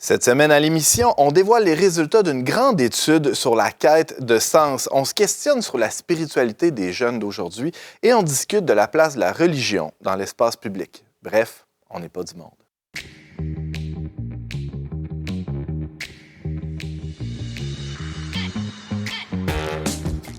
Cette semaine à l'émission, on dévoile les résultats d'une grande étude sur la quête de sens. On se questionne sur la spiritualité des jeunes d'aujourd'hui et on discute de la place de la religion dans l'espace public. Bref, on n'est pas du monde.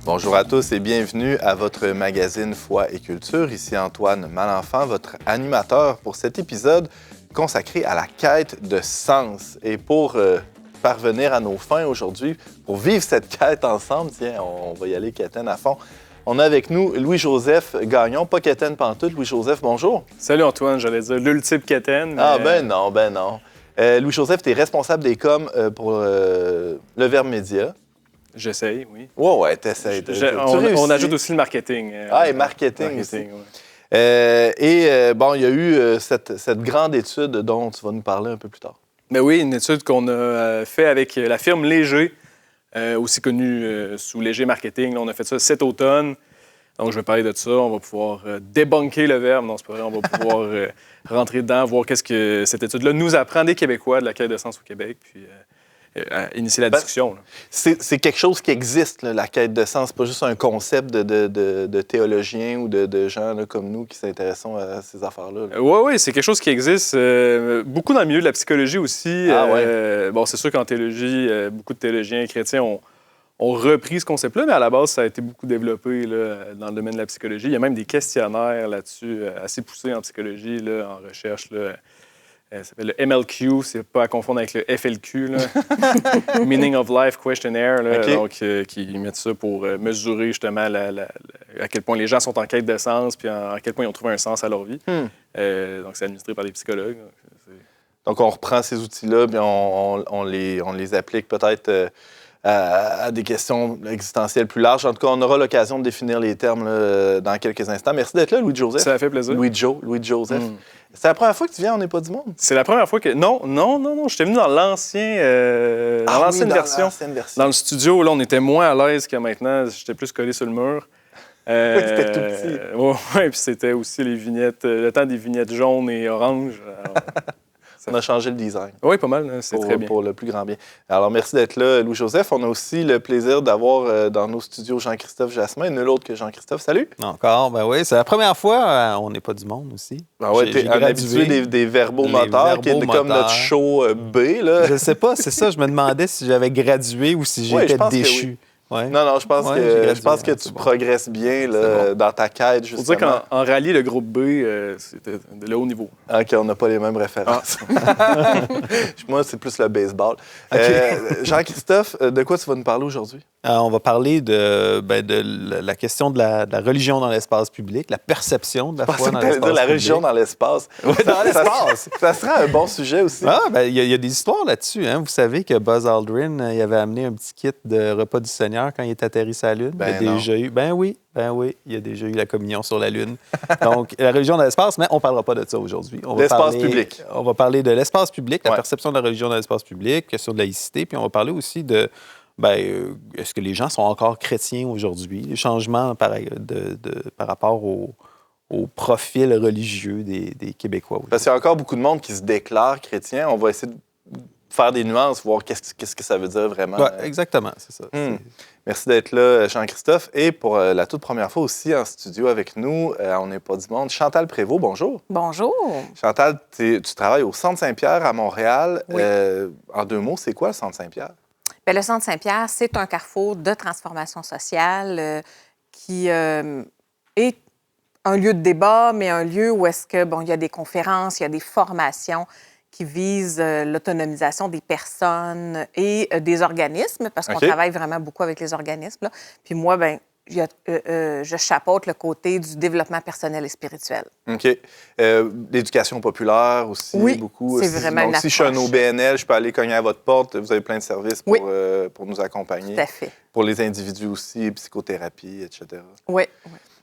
Bonjour à tous et bienvenue à votre magazine Foi et Culture. Ici Antoine Malenfant, votre animateur pour cet épisode consacré à la quête de sens. Et pour parvenir à nos fins aujourd'hui, pour vivre cette quête ensemble, tiens, on va y aller quétaine à fond. On a avec nous Louis-Joseph Gagnon, pas quétaine pantoute. Louis-Joseph, bonjour. Salut Antoine, j'allais dire l'ultime quétaine. Mais... Ah ben non. Louis-Joseph, tu es responsable des coms pour le Verbe Média. J'essaye, oui. Ouais, t'essayes. On ajoute aussi le marketing. Et marketing aussi. Ouais. Bon, il y a eu cette grande étude dont tu vas nous parler un peu plus tard. Mais oui, une étude qu'on a fait avec la firme Léger, aussi connue sous Léger Marketing. Là, on a fait ça cet automne. Donc, je vais parler de ça. On va pouvoir débunker le verbe. Non, c'est pas vrai. On va pouvoir rentrer dedans, voir qu'est-ce que cette étude-là nous apprend des Québécois de la quête de sens au Québec, puis initier la discussion. C'est quelque chose qui existe, là, la quête de sens. C'est pas juste un concept de théologiens ou de gens là, comme nous qui s'intéressons à ces affaires-là. Oui, c'est quelque chose qui existe. Beaucoup dans le milieu de la psychologie aussi. Bon, c'est sûr qu'en théologie, beaucoup de théologiens chrétiens ont repris ce concept-là, mais à la base, ça a été beaucoup développé là, dans le domaine de la psychologie. Il y a même des questionnaires là-dessus assez poussés en psychologie, là, en recherche. Là. Ça s'appelle le MLQ, c'est pas à confondre avec le FLQ, là. Meaning of Life Questionnaire, là, okay. Donc, qui mettent ça pour mesurer justement à quel point les gens sont en quête de sens puis à quel point ils ont trouvé un sens à leur vie. Donc, c'est administré par des psychologues. Donc, on reprend ces outils-là puis on les applique peut-être à des questions existentielles plus larges. En tout cas, on aura l'occasion de définir les termes là, dans quelques instants. Merci d'être là, Louis-Joseph. Ça fait plaisir. Louis-Joseph. C'est la première fois que tu viens, on n'est pas du monde? C'est la première fois que... Non. J'étais venu dans l'ancienne version. Dans le studio, là, on était moins à l'aise que maintenant. J'étais plus collé sur le mur. Oui, c'était tout petit. Oui, puis c'était aussi les vignettes, le temps des vignettes jaunes et oranges. Alors, on a changé le design. Oui, pas mal. C'est très bien. Pour le plus grand bien. Alors, merci d'être là, Louis-Joseph. On a aussi le plaisir d'avoir dans nos studios Jean-Christophe Jasmin, nul autre que Jean-Christophe. Salut! Encore, ben oui. C'est la première fois, on n'est pas du monde aussi. Ben ouais, t'es un habitué des verbomoteurs, qui est comme notre show B, là. Je sais pas, c'est ça. Je me demandais si j'avais gradué ou si j'étais déchu. Oui. Ouais. Non, je pense que tu progresses bien là, dans ta quête, justement. Faut dire qu'en rallye, le groupe B, c'était de le haut niveau. OK, on n'a pas les mêmes références. Moi, c'est plus le baseball. Okay. Jean-Christophe, de quoi tu vas nous parler aujourd'hui? On va parler de la question de la religion dans l'espace public, la perception de la foi dans l'espace public. La religion dans l'espace. Oui, dans l'espace. Ça serait un bon sujet aussi. Il y a des histoires là-dessus. Hein. Vous savez que Buzz Aldrin, il avait amené un petit kit de repas du Seigneur quand il est atterri sur la Lune. Il y a déjà eu, il y a déjà eu la communion sur la Lune. Donc, la religion dans l'espace, mais on ne parlera pas de ça aujourd'hui. L'espace public. On va parler de l'espace public, la perception de la religion dans l'espace public, question de laïcité, puis on va parler aussi de est-ce que les gens sont encore chrétiens aujourd'hui? Les changements par rapport au profil religieux des Québécois. Parce qu'il y a encore beaucoup de monde qui se déclare chrétien. On va essayer de faire des nuances, voir qu'est-ce que ça veut dire vraiment. Ouais, exactement, c'est ça. Merci d'être là, Jean-Christophe. Et pour la toute première fois aussi en studio avec nous, on n'est pas du monde, Chantal Prévost, bonjour. Bonjour. Chantal, tu travailles au Centre Saint-Pierre à Montréal. Oui. En 2 mots, c'est quoi le Centre Saint-Pierre? Bien, le Centre Saint-Pierre, c'est un carrefour de transformation sociale qui est un lieu de débat, mais un lieu où est-ce que, il y a des conférences, il y a des formations qui visent l'autonomisation des personnes et des organismes, parce qu'on travaille vraiment beaucoup avec les organismes. Là. Puis moi, je chapeaute le côté du développement personnel et spirituel. OK. L'éducation populaire aussi, oui, beaucoup. C'est vraiment une approche. Si je suis un OBNL, je peux aller cogner à votre porte. Vous avez plein de services pour nous accompagner. Tout à fait. Pour les individus aussi, psychothérapie, etc. Oui.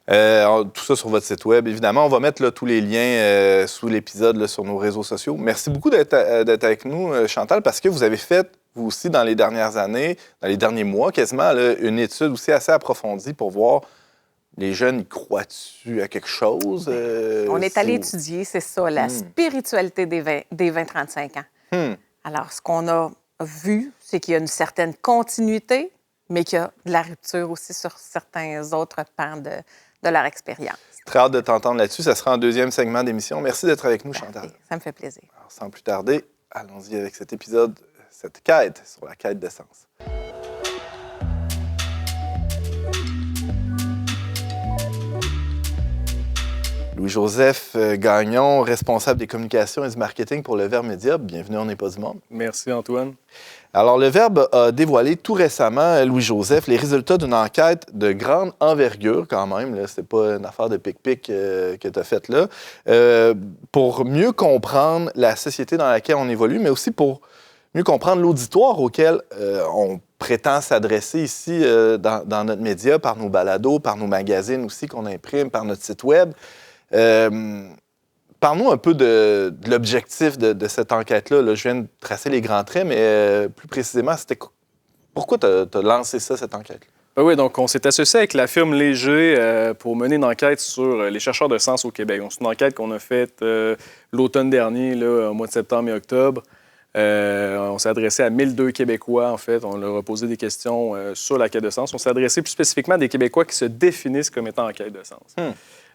Tout ça sur votre site web. Évidemment, on va mettre là, tous les liens sous l'épisode là, sur nos réseaux sociaux. Merci beaucoup d'être avec nous, Chantal, parce que vous avez fait, vous aussi, dans les dernières années, dans les derniers mois quasiment, là, une étude aussi assez approfondie pour voir les jeunes, ils croient-tu à quelque chose? On est allé étudier, c'est ça, la spiritualité des 20-35 ans. Alors, ce qu'on a vu, c'est qu'il y a une certaine continuité, mais qu'il y a de la rupture aussi sur certains autres pans de leur expérience. Très hâte de t'entendre là-dessus. Ça sera en deuxième segment d'émission. Merci d'être avec nous, Chantal. Ça me fait plaisir. Alors, sans plus tarder, allons-y avec cet épisode, cette quête sur la quête de sens. Louis-Joseph Gagnon, responsable des communications et du marketing pour Le Verbe Média. Bienvenue, on n'est pas du monde. Merci, Antoine. Alors, Le Verbe a dévoilé tout récemment, Louis-Joseph, les résultats d'une enquête de grande envergure, quand même. Ce n'est pas une affaire de pic-pic que tu as faite là. Pour mieux comprendre la société dans laquelle on évolue, mais aussi pour mieux comprendre l'auditoire auquel on prétend s'adresser ici dans notre média, par nos balados, par nos magazines aussi qu'on imprime, par notre site web. Parle-nous un peu de l'objectif de cette enquête-là. Là, je viens de tracer les grands traits, mais plus précisément, pourquoi tu as lancé ça, cette enquête-là? Ben oui, donc on s'est associé avec la firme Léger pour mener une enquête sur les chercheurs de sens au Québec. C'est une enquête qu'on a faite l'automne dernier, là, au mois de septembre et octobre. On s'est adressé à 1002 Québécois, en fait. On leur a posé des questions sur la quête de sens. On s'est adressé plus spécifiquement à des Québécois qui se définissent comme étant en quête de sens.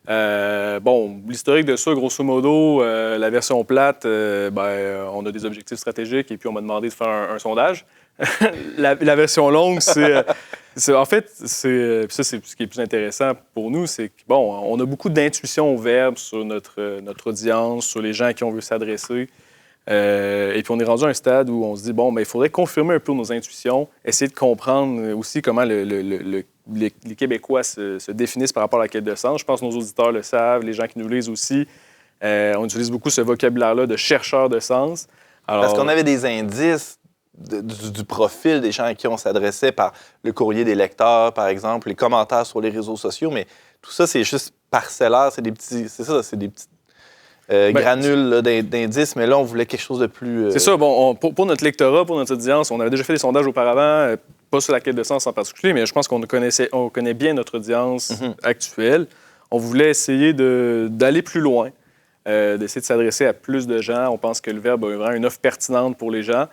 L'historique de ça, grosso modo, la version plate, on a des objectifs stratégiques et puis on m'a demandé de faire un sondage. la version longue, c'est ce qui est plus intéressant pour nous, c'est on a beaucoup d'intuition au Verbe sur notre audience, sur les gens à qui on veut s'adresser. Et puis on est rendu à un stade où on se dit, il faudrait confirmer un peu nos intuitions, essayer de comprendre aussi comment les Québécois se définissent par rapport à la quête de sens. Je pense que nos auditeurs le savent, les gens qui nous lisent aussi. On utilise beaucoup ce vocabulaire-là de chercheurs de sens. Alors, parce qu'on avait des indices du profil des gens à qui on s'adressait par le courrier des lecteurs, par exemple, les commentaires sur les réseaux sociaux, mais tout ça, c'est juste parcellaire, c'est des petits granules là, d'indices, mais là, on voulait quelque chose de plus... C'est ça. Pour notre lectorat, pour notre audience, on avait déjà fait des sondages auparavant, pas sur la quête de sens en particulier, mais je pense qu'on connaît bien notre audience actuelle. On voulait essayer d'aller plus loin, d'essayer de s'adresser à plus de gens. On pense que le Verbe a vraiment une offre pertinente pour les gens.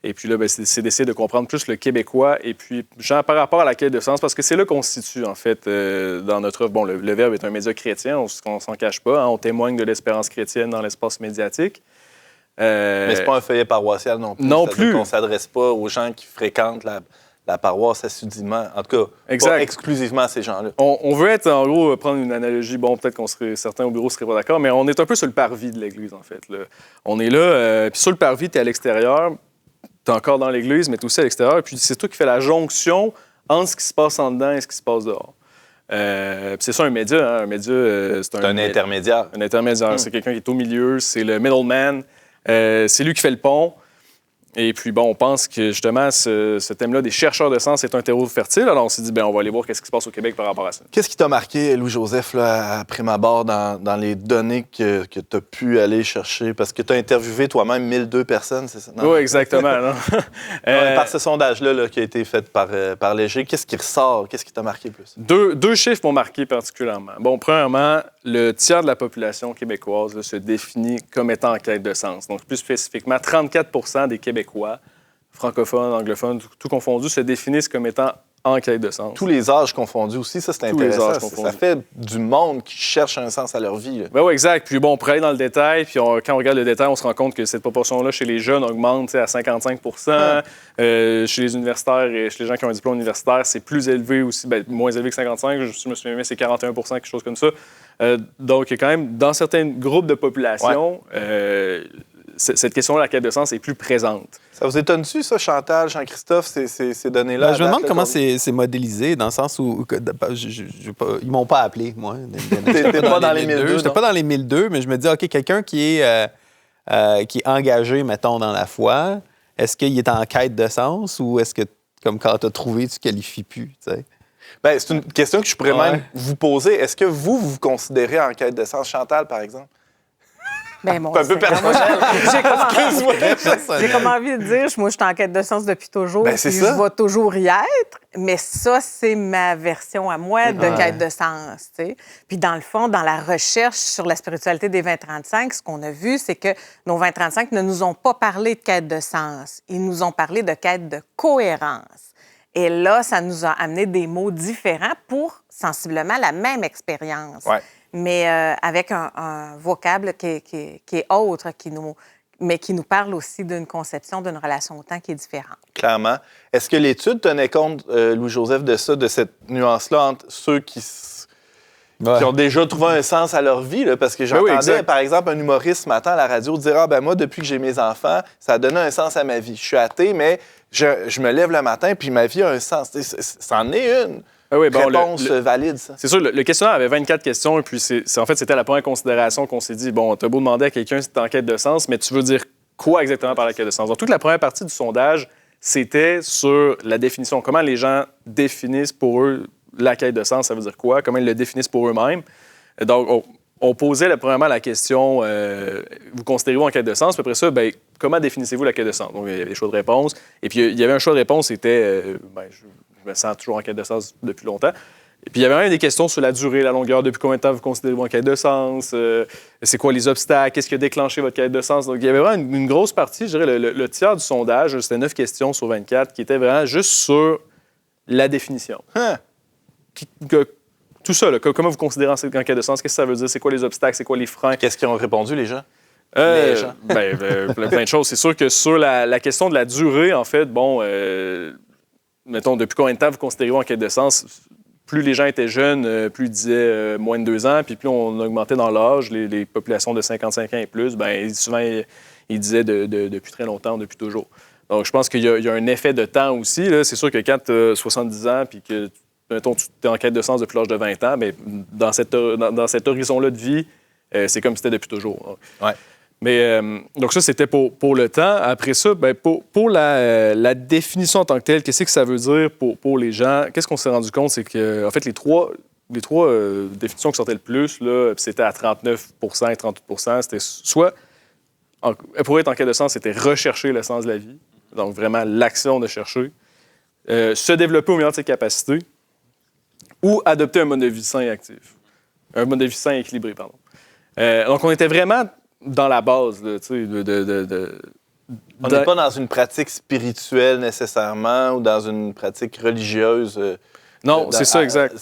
Et puis là, c'est d'essayer de comprendre plus le Québécois et puis, par rapport à la quête de sens, parce que c'est là qu'on se situe, en fait, dans notre offre. Le Verbe est un média chrétien, on s'en cache pas. On témoigne de l'espérance chrétienne dans l'espace médiatique. Mais c'est pas un feuillet paroissial non plus. Non plus. On s'adresse pas aux gens qui fréquentent la paroisse assidûment. En tout cas, pas exclusivement à ces gens-là. On veut être, en gros, prendre une analogie. Peut-être certains au bureau ne seraient pas d'accord, mais on est un peu sur le parvis de l'Église, en fait. Là. On est là, puis sur le parvis, tu es à l'extérieur. Tu es encore dans l'Église, mais tu es aussi à l'extérieur. Et puis, c'est toi qui fais la jonction entre ce qui se passe en dedans et ce qui se passe dehors. C'est ça, un média. Hein? Un média, c'est un intermédiaire. Un intermédiaire. C'est quelqu'un qui est au milieu. C'est le middleman. C'est lui qui fait le pont. Et puis, on pense que, justement, ce thème-là des chercheurs de sens est un terreau fertile. Alors, on s'est dit, on va aller voir qu'est-ce qui se passe au Québec par rapport à ça. Qu'est-ce qui t'a marqué, Louis-Joseph, là, à prime abord, dans les données que tu as pu aller chercher? Parce que tu as interviewé toi-même 1002 personnes, c'est ça? Oui, exactement. Par ce sondage-là qui a été fait par Léger, qu'est-ce qui ressort? Qu'est-ce qui t'a marqué plus? Deux chiffres m'ont marqué particulièrement. Premièrement, le tiers de la population québécoise là, se définit comme étant en quête de sens. Donc, plus spécifiquement, 34 des Québécois, francophones, anglophones, tout confondu, se définissent comme étant en quête de sens. Tous les âges confondus aussi, ça, c'est intéressant. Ça fait du monde qui cherche un sens à leur vie. Oui, exact. Puis on pourrait aller dans le détail, puis quand on regarde le détail, on se rend compte que cette proportion-là, chez les jeunes, augmente à 55 chez les universitaires et chez les gens qui ont un diplôme universitaire, c'est plus élevé aussi, moins élevé que 55, je me souviens, c'est 41 quelque chose comme ça. Donc, il y a quand même, dans certains groupes de population, cette question-là, la quête de sens, est plus présente. Ça vous étonne-tu, ça, Chantal, Jean-Christophe, ces données-là? Je me demande comment c'est modélisé, dans le sens où ils m'ont pas appelé, moi. T'es pas dans les 1002. J'étais pas dans les 1002, mais je me dis, OK, quelqu'un qui est engagé, mettons, dans la foi, est-ce qu'il est en quête de sens ou est-ce que, comme quand tu as trouvé, tu qualifies plus, tu sais? C'est une question que je pourrais même vous poser. Est-ce que vous considérez en quête de sens, Chantal, par exemple? Ben, bon, c'est un peu personnel. J'ai comme envie de dire, moi, je suis en quête de sens depuis toujours. Ben, c'est puis ça. je vais toujours y être. Mais ça, c'est ma version à moi de quête de sens. Tu sais. Puis dans le fond, dans la recherche sur la spiritualité des 20-35, ce qu'on a vu, c'est que nos 20-35 ne nous ont pas parlé de quête de sens. Ils nous ont parlé de quête de cohérence. Et là, ça nous a amené des mots différents pour sensiblement la même expérience. Ouais. Mais avec un vocable qui est autre, mais qui nous parle aussi d'une conception d'une relation au temps qui est différente. Clairement. Est-ce que l'étude tenait compte, Louis-Joseph, de ça, de cette nuance-là entre ceux qui ont déjà trouvé un sens à leur vie? Là, parce que j'entendais, par exemple, un humoriste ce matin à la radio dire « Ah, ben moi, depuis que j'ai mes enfants, ça a donné un sens à ma vie. Je suis athée, mais je me lève le matin, puis ma vie a un sens. » C'en est une. Réponse valide, ça. C'est sûr, le questionnaire avait 24 questions, et puis en fait, c'était la première considération qu'on s'est dit, bon, t'as beau demander à quelqu'un si t'es en quête de sens, mais tu veux dire quoi exactement par la quête de sens? Donc, toute la première partie du sondage, c'était sur la définition. Comment les gens définissent pour eux la quête de sens, ça veut dire quoi? Comment ils le définissent pour eux-mêmes? Donc, on posait premièrement la question, vous considérez-vous en quête de sens? Puis après ça, bien, comment définissez-vous la quête de sens? Donc, il y avait des choix de réponse. Et puis, il y avait un choix de réponse, c'était, je me sens toujours en quête de sens depuis longtemps. Et puis, il y avait même des questions sur la durée, la longueur, depuis combien de temps vous considérez-vous en quête de sens, c'est quoi les obstacles, qu'est-ce qui a déclenché votre quête de sens. Donc, il y avait vraiment une grosse partie, je dirais, le tiers du sondage, c'était 9 questions sur 24, qui étaient vraiment juste sur la définition. Tout ça, là, comment vous considérez en quête de sens, qu'est-ce que ça veut dire, c'est quoi les obstacles, c'est quoi les freins. Qu'est-ce qu'ils ont répondu, les gens? Plein de choses. C'est sûr que sur la question de la durée, en fait, mettons, depuis combien de temps vous considérez-vous en quête de sens? Plus les gens étaient jeunes, plus ils disaient moins de 2 ans, puis plus on augmentait dans l'âge, les populations de 55 ans et plus, souvent, ils disaient depuis très longtemps, depuis toujours. Donc, je pense qu'il y a un effet de temps aussi. Là. C'est sûr que quand tu as 70 ans, puis que, mettons, tu es en quête de sens depuis l'âge de 20 ans, bien, dans cet horizon-là de vie, c'est comme si c'était depuis toujours. Ouais. Mais donc ça, c'était pour le temps. Après ça, bien, pour la définition en tant que telle, qu'est-ce que ça veut dire pour les gens? Qu'est-ce qu'on s'est rendu compte? C'est que, en fait, les trois définitions qui sortaient le plus, là, c'était à 39 et 38 %. C'était soit, pour être en quête de sens, c'était rechercher le sens de la vie. Donc, vraiment, l'action de chercher. Se développer au meilleur de ses capacités. Ou adopter un mode de vie sain et actif. Un mode de vie sain et équilibré, pardon. Donc, on était vraiment dans la base, là, tu sais, On n'est pas dans une pratique spirituelle nécessairement ou dans une pratique religieuse. Non, c'est ça, exact.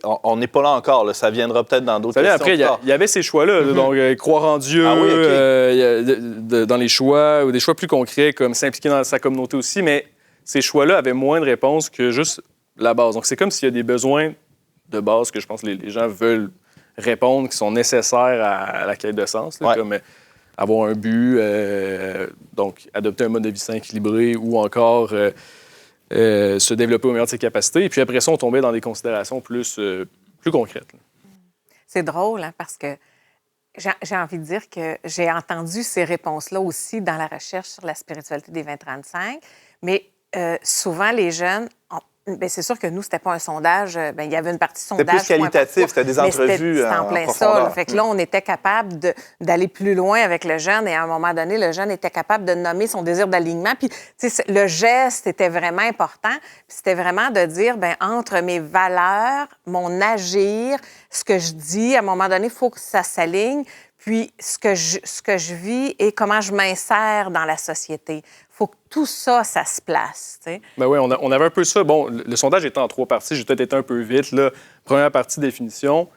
On n'est pas là encore. Là. Ça viendra peut-être dans d'autres questions. Après, il y avait ces choix-là. Donc, croire en Dieu, dans les choix, ou des choix plus concrets, comme s'impliquer dans sa communauté aussi. Mais ces choix-là avaient moins de réponses que juste la base. Donc, c'est comme s'il y a des besoins de base que je pense que les gens veulent répondre, qui sont nécessaires à la quête de sens, là, comme avoir un but, donc adopter un mode de vie sain équilibré ou encore se développer au meilleur de ses capacités. Et puis après ça, on tombait dans des considérations plus concrètes. Là. C'est drôle, hein, parce que j'ai envie de dire que j'ai entendu ces réponses-là aussi dans la recherche sur la spiritualité des 20-35, mais souvent, les jeunes... Bien, c'est sûr que nous, c'était pas un sondage. Bien, il y avait une partie sondage. C'était plus qualitatif, c'était des entrevues c'était en plein ça. Fait que là, on était capable d'aller plus loin avec le jeune et à un moment donné, le jeune était capable de nommer son désir d'alignement. Puis, tu sais, le geste était vraiment important. Puis c'était vraiment de dire, bien, entre mes valeurs, mon agir, ce que je dis, à un moment donné, il faut que ça s'aligne. Puis ce que je vis et comment je m'insère dans la société. Il faut que tout ça, ça se place. Tu sais. Ben oui, on avait un peu ça. Bon, le sondage était en 3 parties. J'ai peut-être été un peu vite. Là. Première partie, définition.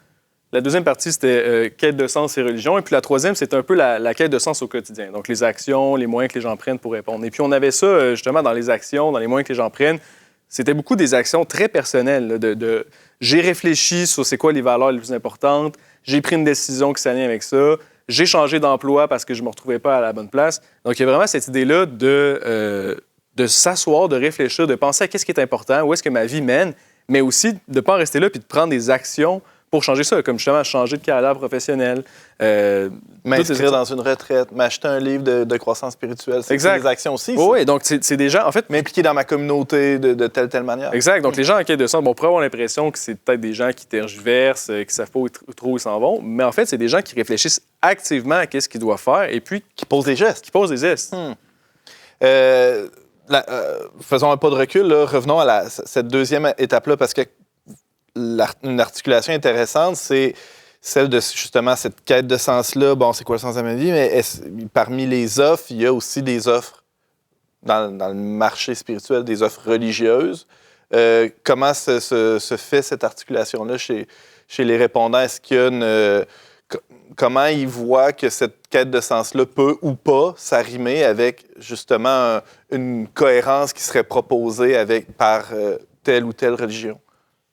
La deuxième partie, c'était quête de sens et religion. Et puis la troisième, c'était un peu la quête de sens au quotidien. Donc les actions, les moyens que les gens prennent pour répondre. Et puis on avait ça, justement, dans les actions, dans les moyens que les gens prennent. C'était beaucoup des actions très personnelles. Là, j'ai réfléchi sur c'est quoi les valeurs les plus importantes. J'ai pris une décision qui s'aligne avec ça. J'ai changé d'emploi parce que je ne me retrouvais pas à la bonne place. Donc, il y a vraiment cette idée-là de s'asseoir, de réfléchir, de penser à qu'est-ce qui est important, où est-ce que ma vie mène, mais aussi de ne pas en rester là puis de prendre des actions pour changer ça, comme justement changer de carrière professionnelle. M'inscrire dans une retraite, m'acheter un livre de croissance spirituelle. C'est des actions aussi. Oui, donc c'est des gens, en fait... M'impliquer dans ma communauté de telle manière. Exact. Donc les gens en quête de sens, on pourrait avoir l'impression que c'est peut-être des gens qui tergiversent, qui ne savent pas où trop où ils s'en vont, mais en fait, c'est des gens qui réfléchissent activement à ce qu'ils doivent faire et puis... Qui posent des gestes. Faisons un pas de recul, là. Revenons à cette deuxième étape-là, parce que une articulation intéressante, c'est celle de justement cette quête de sens-là. Bon, c'est quoi le sens de ma vie? Mais parmi les offres, il y a aussi des offres dans le marché spirituel, des offres religieuses. Comment se fait cette articulation-là chez les répondants? Est-ce qu'il y a comment ils voient que cette quête de sens-là peut ou pas s'arrimer avec justement une cohérence qui serait proposée par telle ou telle religion?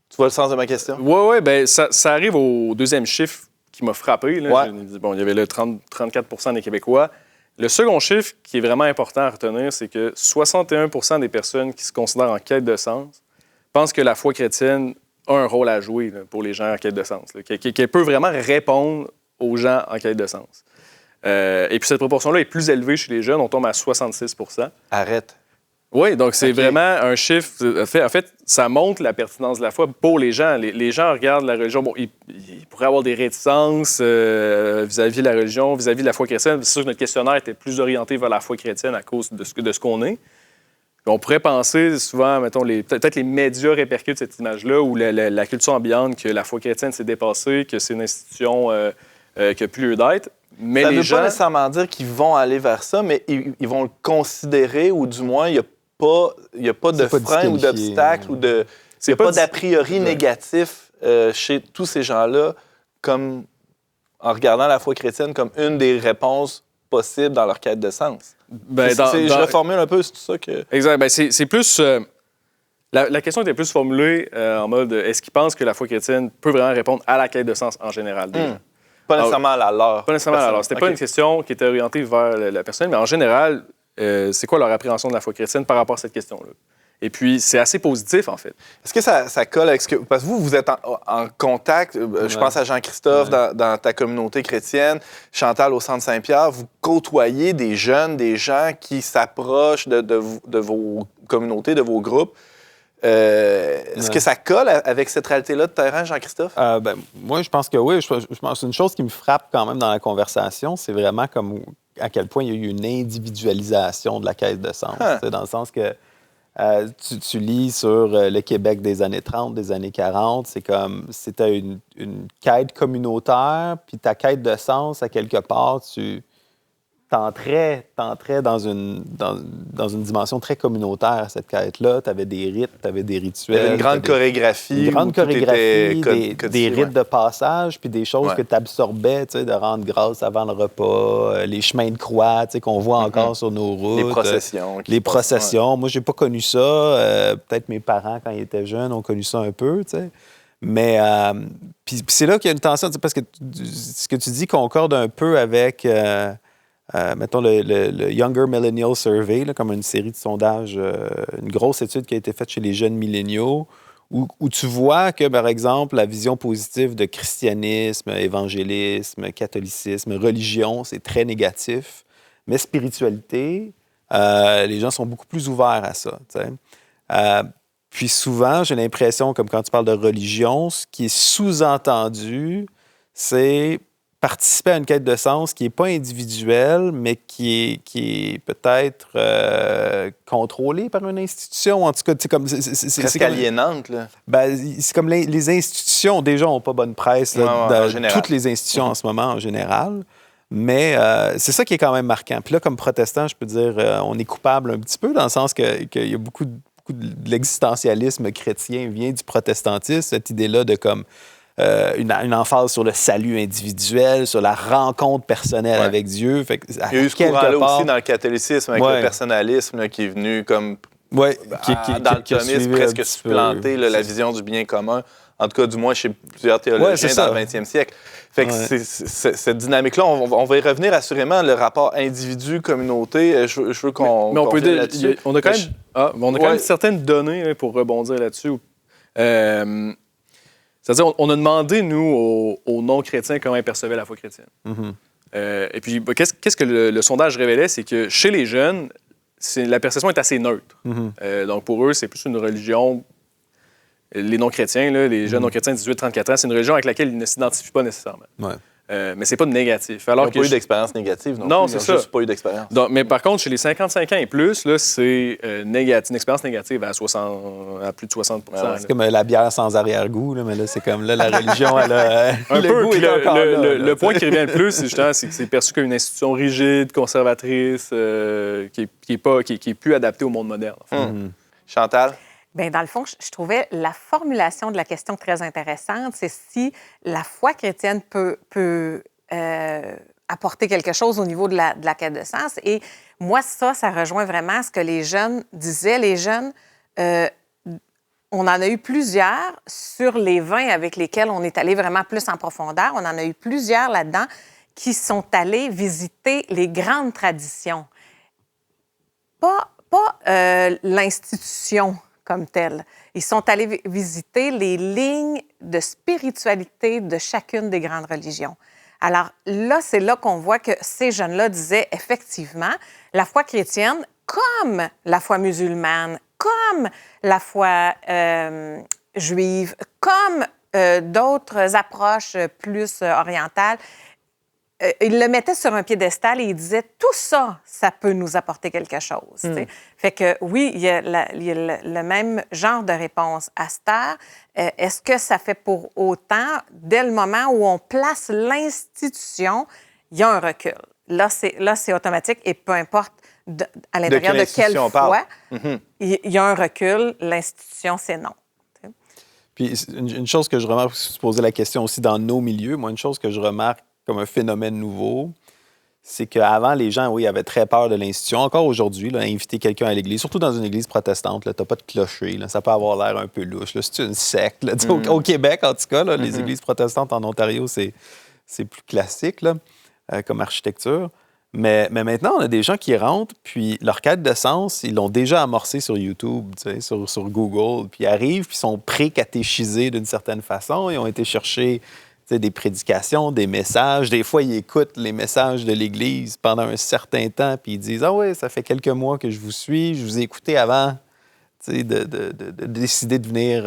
Tu vois le sens de ma question? Oui, bien, ça arrive au deuxième chiffre qui m'a frappé. Là. Ouais. Bon, il y avait le 34 des Québécois. Le second chiffre qui est vraiment important à retenir, c'est que 61 des personnes qui se considèrent en quête de sens pensent que la foi chrétienne a un rôle à jouer là, pour les gens en quête de sens, qu'elle peut vraiment répondre aux gens en quête de sens. Et puis cette proportion-là est plus élevée chez les jeunes, on tombe à 66 Arrête. Oui, donc c'est vraiment un chiffre. En fait, ça montre la pertinence de la foi pour les gens. Les gens regardent la religion. Bon, ils pourraient avoir des réticences vis-à-vis de la religion, vis-à-vis de la foi chrétienne. C'est sûr que notre questionnaire était plus orienté vers la foi chrétienne à cause de ce qu'on est. Puis on pourrait penser souvent, mettons, peut-être les médias répercutent cette image-là ou la culture ambiante que la foi chrétienne s'est dépassée, que c'est une institution qui n'a plus lieu d'être. Mais ça ne les veut gens... pas nécessairement dire qu'ils vont aller vers ça, mais ils vont le considérer, ou du moins, il n'y a pas de frein ou d'obstacle, il n'y a pas d'a priori négatif chez tous ces gens-là, comme en regardant la foi chrétienne comme une des réponses possibles dans leur quête de sens. Je reformule un peu, c'est tout ça que... Exact. Ben, c'est plus... La question était plus formulée en mode est-ce qu'ils pensent que la foi chrétienne peut vraiment répondre à la quête de sens en général? Pas nécessairement à la leur. Pas nécessairement à la leur. C'était pas une question qui était orientée vers la personne, mais en général, c'est quoi leur appréhension de la foi chrétienne par rapport à cette question-là? Et puis, c'est assez positif, en fait. Est-ce que ça colle avec ce que... Parce que vous êtes en contact, je pense à Jean-Christophe dans ta communauté chrétienne, Chantal au Centre Saint-Pierre, vous côtoyez des jeunes, des gens qui s'approchent de vos communautés, de vos groupes. Est-ce que ça colle avec cette réalité-là de terrain, Jean-Christophe? Moi, je pense que oui. Je pense que c'est une chose qui me frappe quand même dans la conversation, c'est vraiment comme à quel point il y a eu une individualisation de la quête de sens. Dans le sens que tu lis sur le Québec des années 30, des années 40, c'est comme c'était une quête communautaire, puis ta quête de sens, à quelque part, tu t'entrais dans une dimension très communautaire, cette quête-là. Tu avais des rites, tu avais des rituels. Il y avait une grande chorégraphie. Une grande chorégraphie, des rites de passage, puis des choses que tu absorbais, de rendre grâce avant le repas, les chemins de croix qu'on voit encore sur nos routes. Les processions. Les processions. Moi, j'ai pas connu ça. Peut-être mes parents, quand ils étaient jeunes, ont connu ça un peu, Mais puis c'est là qu'il y a une tension, parce que ce que tu dis concorde un peu avec... mettons le Younger Millennial Survey, là, comme une série de sondages, une grosse étude qui a été faite chez les jeunes milléniaux, où tu vois que, par exemple, la vision positive de christianisme, évangélisme, catholicisme, religion, c'est très négatif. Mais spiritualité, les gens sont beaucoup plus ouverts à ça. Puis souvent, j'ai l'impression, comme quand tu parles de religion, ce qui est sous-entendu, c'est participer à une quête de sens qui n'est pas individuelle, mais qui est peut-être contrôlée par une institution. En tout cas, c'est presque aliénante, là. C'est comme les institutions, déjà, n'ont pas bonne presse. Là, toutes les institutions en ce moment, en général. Mais c'est ça qui est quand même marquant. Puis là, comme protestant, je peux dire, on est coupable un petit peu, dans le sens qu'il y a beaucoup de l'existentialisme chrétien vient du protestantisme, cette idée-là de comme... une emphase sur le salut individuel, sur la rencontre personnelle avec Dieu. Fait que, il y a eu ce courant-là aussi dans le catholicisme, avec le personnalisme là, qui est venu comme dans le thomisme presque supplanter la vision du bien commun. En tout cas, du moins chez plusieurs théologiens dans le 20e siècle. Fait que cette dynamique-là, on va y revenir assurément, le rapport individu-communauté. Je veux qu'on revienne là-dessus. On a quand même certaines données pour rebondir là-dessus. C'est-à-dire, on a demandé, nous, aux non-chrétiens comment ils percevaient la foi chrétienne. Et puis, qu'est-ce que le sondage révélait? C'est que chez les jeunes, la perception est assez neutre. Donc, pour eux, c'est plus une religion. Les non-chrétiens, là, les jeunes non-chrétiens de 18-34 ans, c'est une religion avec laquelle ils ne s'identifient pas nécessairement. Ouais. Mais c'est pas négatif. Alors ils n'ont pas eu d'expérience négative non plus. C'est ça. Ils n'ont juste pas eu d'expérience. Mais par contre, chez les 55 ans et plus, là, c'est négatif, une expérience négative à plus de 60 C'est comme la bière sans arrière-goût, là, mais là, c'est comme là, la religion, elle a... un peu. Goût est encore là, le point qui revient le plus, c'est justement c'est que c'est perçu comme une institution rigide, conservatrice, qui est plus adaptée au monde moderne. Chantal? Bien, dans le fond, je trouvais la formulation de la question très intéressante. C'est si la foi chrétienne peut apporter quelque chose au niveau de la quête de sens. Et moi, ça rejoint vraiment ce que les jeunes disaient. Les jeunes, on en a eu plusieurs sur les 20 avec lesquels on est allé vraiment plus en profondeur. On en a eu plusieurs là-dedans qui sont allés visiter les grandes traditions. Pas l'institution comme telle. Ils sont allés visiter les lignes de spiritualité de chacune des grandes religions. Alors là, c'est là qu'on voit que ces jeunes-là disaient effectivement, la foi chrétienne, comme la foi musulmane, comme la foi juive, comme d'autres approches plus orientales, il le mettait sur un piédestal et il disait tout ça, ça peut nous apporter quelque chose. Fait que oui, il y a le même genre de réponse à cette heure. Est-ce que ça fait pour autant, dès le moment où on place l'institution, il y a un recul? Là, c'est automatique et peu importe à l'intérieur de quelle foi, il y a un recul, l'institution, c'est non. Puis une chose que je remarque, si tu posais la question aussi dans nos milieux, moi, une chose que je remarque comme un phénomène nouveau, c'est qu'avant, les gens, oui, avaient très peur de l'institution. Encore aujourd'hui, là, inviter quelqu'un à l'église, surtout dans une église protestante, tu n'as pas de clocher, là, ça peut avoir l'air un peu louche. Là, c'est une secte. Là, au Québec, en tout cas, là, les églises protestantes en Ontario, c'est plus classique là, comme architecture. Mais maintenant, on a des gens qui rentrent, puis leur quête de sens, ils l'ont déjà amorcé sur YouTube, sur Google, puis ils arrivent, puis ils sont pré-catéchisés d'une certaine façon. Ils ont été chercher des prédications, des messages. Des fois, ils écoutent les messages de l'Église pendant un certain temps, puis ils disent « Ah oui, ça fait quelques mois que je vous suis, je vous ai écouté avant de décider de venir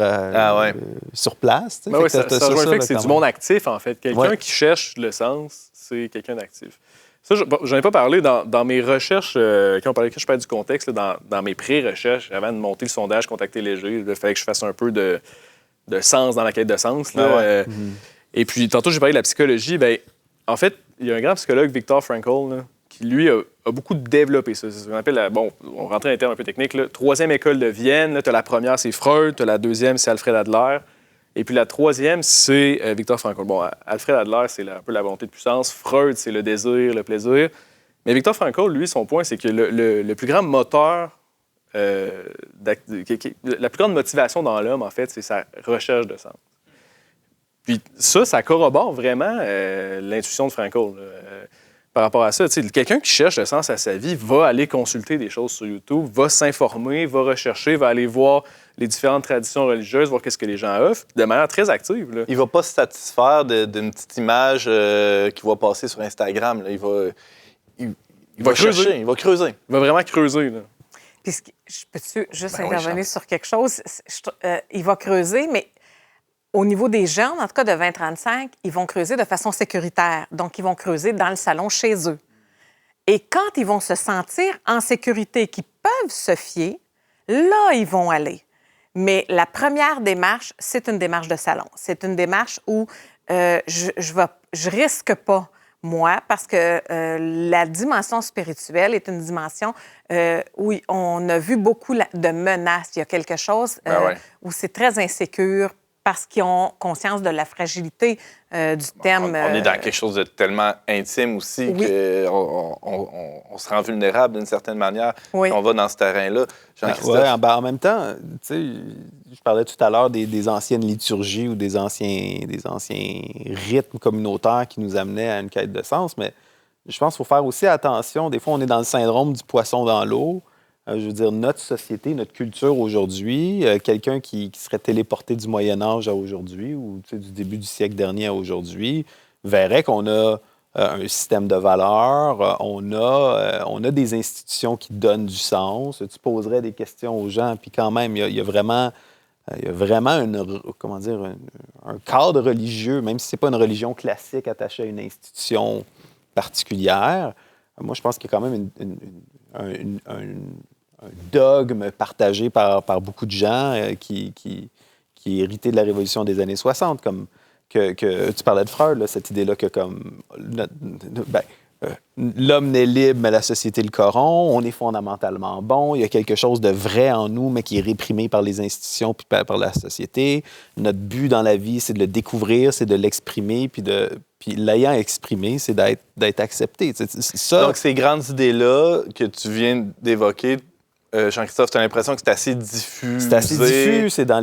sur place. » ça rejoint le fait que c'est du monde actif, en fait. Quelqu'un qui cherche le sens, c'est quelqu'un d'actif. Ça, j'en ai pas parlé dans mes recherches, quand on parlait que je parlais du contexte, là, dans mes pré-recherches, avant de monter le sondage, contacter Léger, il fallait que je fasse un peu de sens dans la quête de sens. Là, Et puis, tantôt, j'ai parlé de la psychologie. Bien, en fait, il y a un grand psychologue, Viktor Frankl, là, qui, lui, a beaucoup développé ça. C'est ce qu'on appelle, on rentrait dans un terme un peu technique, là, troisième école de Vienne. Tu as la première, c'est Freud. Tu as la deuxième, c'est Alfred Adler. Et puis la troisième, c'est Viktor Frankl. Bon, Alfred Adler, c'est un peu la volonté de puissance. Freud, c'est le désir, le plaisir. Mais Viktor Frankl, lui, son point, c'est que le plus grand moteur, la plus grande motivation dans l'homme, en fait, c'est sa recherche de sens. Puis ça corrobore vraiment l'intuition de Frankl. Par rapport à ça, quelqu'un qui cherche le sens à sa vie va aller consulter des choses sur YouTube, va s'informer, va rechercher, va aller voir les différentes traditions religieuses, voir qu'est-ce que les gens offrent, de manière très active. Là. Il ne va pas se satisfaire d'une petite image qui va passer sur Instagram. Là. Il va creuser. Chercher, il va creuser. Il va vraiment creuser. Là. Puis, peux-tu juste intervenir sur quelque chose? Il va creuser, mais au niveau des jeunes, en tout cas de 20-35, ils vont creuser de façon sécuritaire. Donc, ils vont creuser dans le salon chez eux. Et quand ils vont se sentir en sécurité, qu'ils peuvent se fier, là, ils vont aller. Mais la première démarche, c'est une démarche de salon. C'est une démarche où je risque pas, moi, parce que la dimension spirituelle est une dimension où on a vu beaucoup de menaces. Il y a quelque chose où c'est très insécure, parce qu'ils ont conscience de la fragilité du thème. On est dans quelque chose de tellement intime aussi qu'on se rend vulnérable d'une certaine manière quand on va dans ce terrain-là. En même temps, je parlais tout à l'heure des anciennes liturgies ou des anciens rythmes communautaires qui nous amenaient à une quête de sens, mais je pense qu'il faut faire aussi attention. Des fois, on est dans le syndrome du poisson dans l'eau. je veux dire, notre société, notre culture aujourd'hui, quelqu'un qui serait téléporté du Moyen Âge à aujourd'hui ou du début du siècle dernier à aujourd'hui, verrait qu'on a un système de valeurs, on a des institutions qui donnent du sens. Tu poserais des questions aux gens, puis quand même, il y a vraiment un cadre religieux, même si ce n'est pas une religion classique attachée à une institution particulière. Moi, je pense qu'il y a quand même un dogme partagé par beaucoup de gens qui est hérité de la Révolution des années 60, comme que tu parlais de Freud, là, cette idée-là que l'homme n'est libre, mais la société le corrompt, on est fondamentalement bon, il y a quelque chose de vrai en nous, mais qui est réprimé par les institutions puis par la société. Notre but dans la vie, c'est de le découvrir, c'est de l'exprimer, puis l'ayant exprimé, c'est d'être accepté. Ça... Donc, ces grandes idées-là que tu viens d'évoquer, Jean-Christophe, tu as l'impression que c'est assez diffus. C'est assez diffus, c'est dans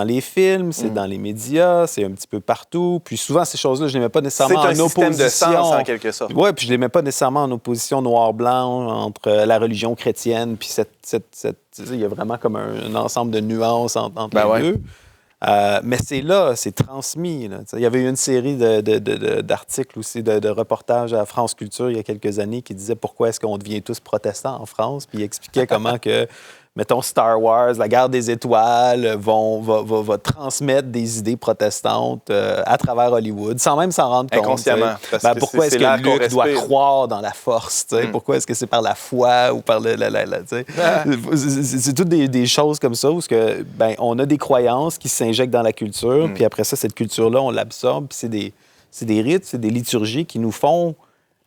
les films, c'est dans les médias, c'est un petit peu partout. Puis souvent, ces choses-là, je ne les mets pas nécessairement en opposition. C'est un système de sens, en quelque sorte. Oui, puis je ne les mets pas nécessairement en opposition noir-blanc entre la religion chrétienne puis il y a vraiment comme un ensemble de nuances entre les deux. Mais c'est transmis. Là. Il y avait eu une série d'articles aussi, de reportages à France Culture il y a quelques années qui disaient pourquoi est-ce qu'on devient tous protestants en France. Puis il expliquait comment que, mettons, Star Wars, la guerre des étoiles, va transmettre des idées protestantes à travers Hollywood, sans même s'en rendre compte. Inconsciemment. Pourquoi est-ce que Luc doit croire dans la force? Pourquoi est-ce que c'est par la foi ou par c'est toutes des choses comme ça où on a des croyances qui s'injectent dans la culture, puis après ça, cette culture-là, on l'absorbe, puis c'est des rites, c'est des liturgies qui nous font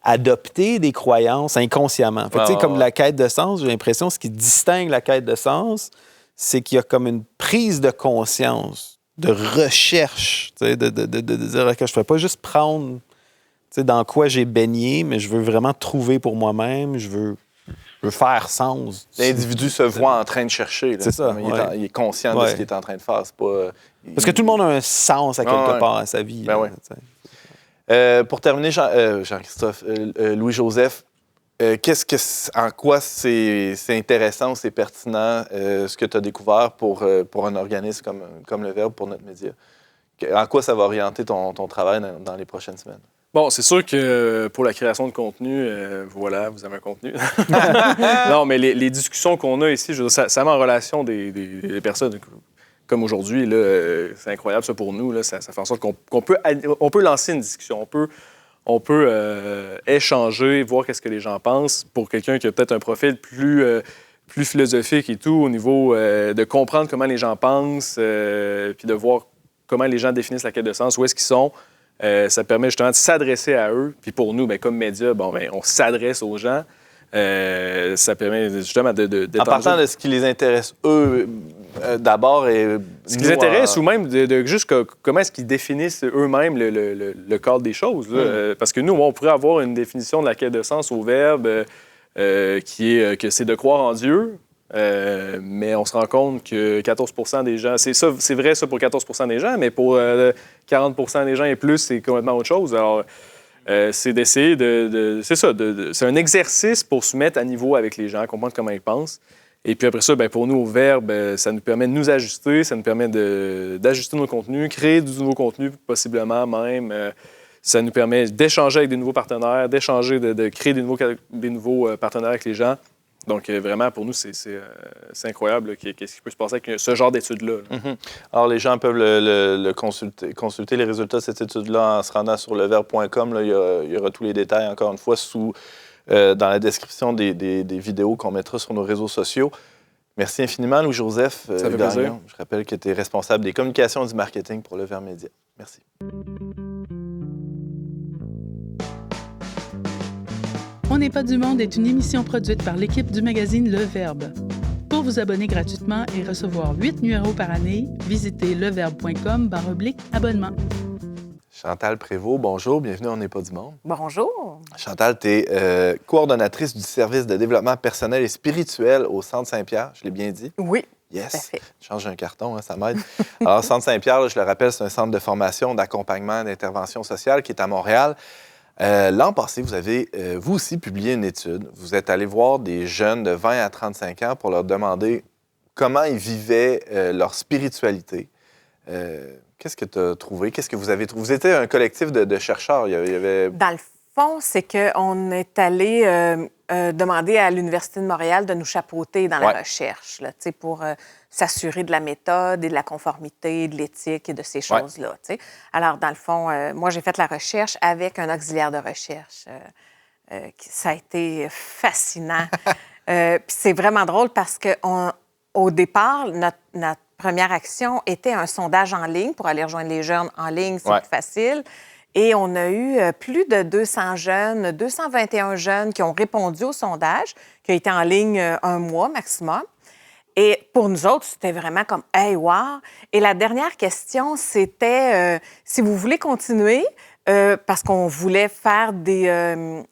adopter des croyances inconsciemment. Comme la quête de sens, j'ai l'impression que ce qui distingue la quête de sens, c'est qu'il y a comme une prise de conscience, de recherche, de dire que je ne fais pas juste prendre dans quoi j'ai baigné, mais je veux vraiment trouver pour moi-même, je veux faire sens. L'individu se voit en train de chercher. Là. C'est ça. Il est conscient de ce qu'il est en train de faire. C'est pas, parce que tout le monde a un sens à quelque part à sa vie. Pour terminer, Jean-Christophe, Louis-Joseph, en quoi c'est intéressant ou c'est pertinent ce que tu as découvert pour un organisme comme Le Verbe, pour notre média? En quoi ça va orienter ton travail dans les prochaines semaines? Bon, c'est sûr que pour la création de contenu, voilà, vous avez un contenu. Non, mais les discussions qu'on a ici, je veux dire, ça met en relation des personnes. Comme aujourd'hui, c'est incroyable ça pour nous. Là, ça fait en sorte qu'on peut lancer une discussion. On peut échanger, voir qu'est-ce que les gens pensent. Pour quelqu'un qui a peut-être un profil plus philosophique et tout, au niveau de comprendre comment les gens pensent, puis de voir comment les gens définissent la quête de sens, où est-ce qu'ils sont. Ça permet justement de s'adresser à eux. Puis pour nous, comme média, on s'adresse aux gens. Ça permet justement en partant de ce qui les intéresse, eux, d'abord. Ce qui les intéresse, ou même de juste comment est-ce qu'ils définissent eux-mêmes le cadre des choses. Là. Parce que nous, on pourrait avoir une définition de la quête de sens au Verbe qui est que c'est de croire en Dieu. Mais on se rend compte que 14 % des gens... C'est vrai ça pour 14 % des gens, mais pour 40 % des gens et plus, c'est complètement autre chose. Alors, c'est d'essayer c'est un exercice pour se mettre à niveau avec les gens, comprendre comment ils pensent. Et puis après ça, pour nous, au Verbe, ça nous permet de nous ajuster, ça nous permet d'ajuster nos contenus, créer du nouveau contenu, possiblement même. Ça nous permet d'échanger avec des nouveaux partenaires, de créer des nouveaux partenaires avec les gens. Donc, vraiment, pour nous, c'est incroyable qu'est-ce qui peut se passer avec ce genre d'études-là. Mm-hmm. Alors, les gens peuvent le consulter les résultats de cette étude-là en se rendant sur leverbe.com. Il y aura tous les détails, encore une fois, dans la description des vidéos qu'on mettra sur nos réseaux sociaux. Merci infiniment, Louis-Joseph. Ça fait plaisir. Je rappelle que tu es responsable des communications et du marketing pour Le Verbe Média. Merci. On n'est pas du monde est une émission produite par l'équipe du magazine Le Verbe. Pour vous abonner gratuitement et recevoir 8 numéros par année, visitez leverbe.com/abonnement. Chantal Prévost, bonjour, bienvenue à On n'est pas du monde. Bonjour. Chantal, tu es coordonnatrice du service de développement personnel et spirituel au Centre Saint-Pierre, je l'ai bien dit? Oui. Yes. Je change un carton, ça m'aide. Alors, Centre Saint-Pierre, je le rappelle, c'est un centre de formation, d'accompagnement, d'intervention sociale qui est à Montréal. L'an passé, vous avez, vous aussi, publié une étude. Vous êtes allé voir des jeunes de 20 à 35 ans pour leur demander comment ils vivaient leur spiritualité. Qu'est-ce que tu as trouvé? Qu'est-ce que vous avez trouvé? Vous étiez un collectif de chercheurs. Il y avait... Dans le fond, c'est qu'on est allé demander à l'Université de Montréal de nous chapeauter dans la recherche, là, pour s'assurer de la méthode et de la conformité, de l'éthique et de ces choses-là. T'sais. Alors, dans le fond, moi, j'ai fait la recherche avec un auxiliaire de recherche. Ça a été fascinant. Puis c'est vraiment drôle parce qu'au départ, notre première action était un sondage en ligne pour aller rejoindre les jeunes en ligne, c'est plus facile. Et on a eu plus de 200 jeunes, 221 jeunes qui ont répondu au sondage, qui a été en ligne un mois maximum. Et pour nous autres, c'était vraiment comme « Hey, wow! » Et la dernière question, c'était si vous voulez continuer, parce qu'on voulait faire des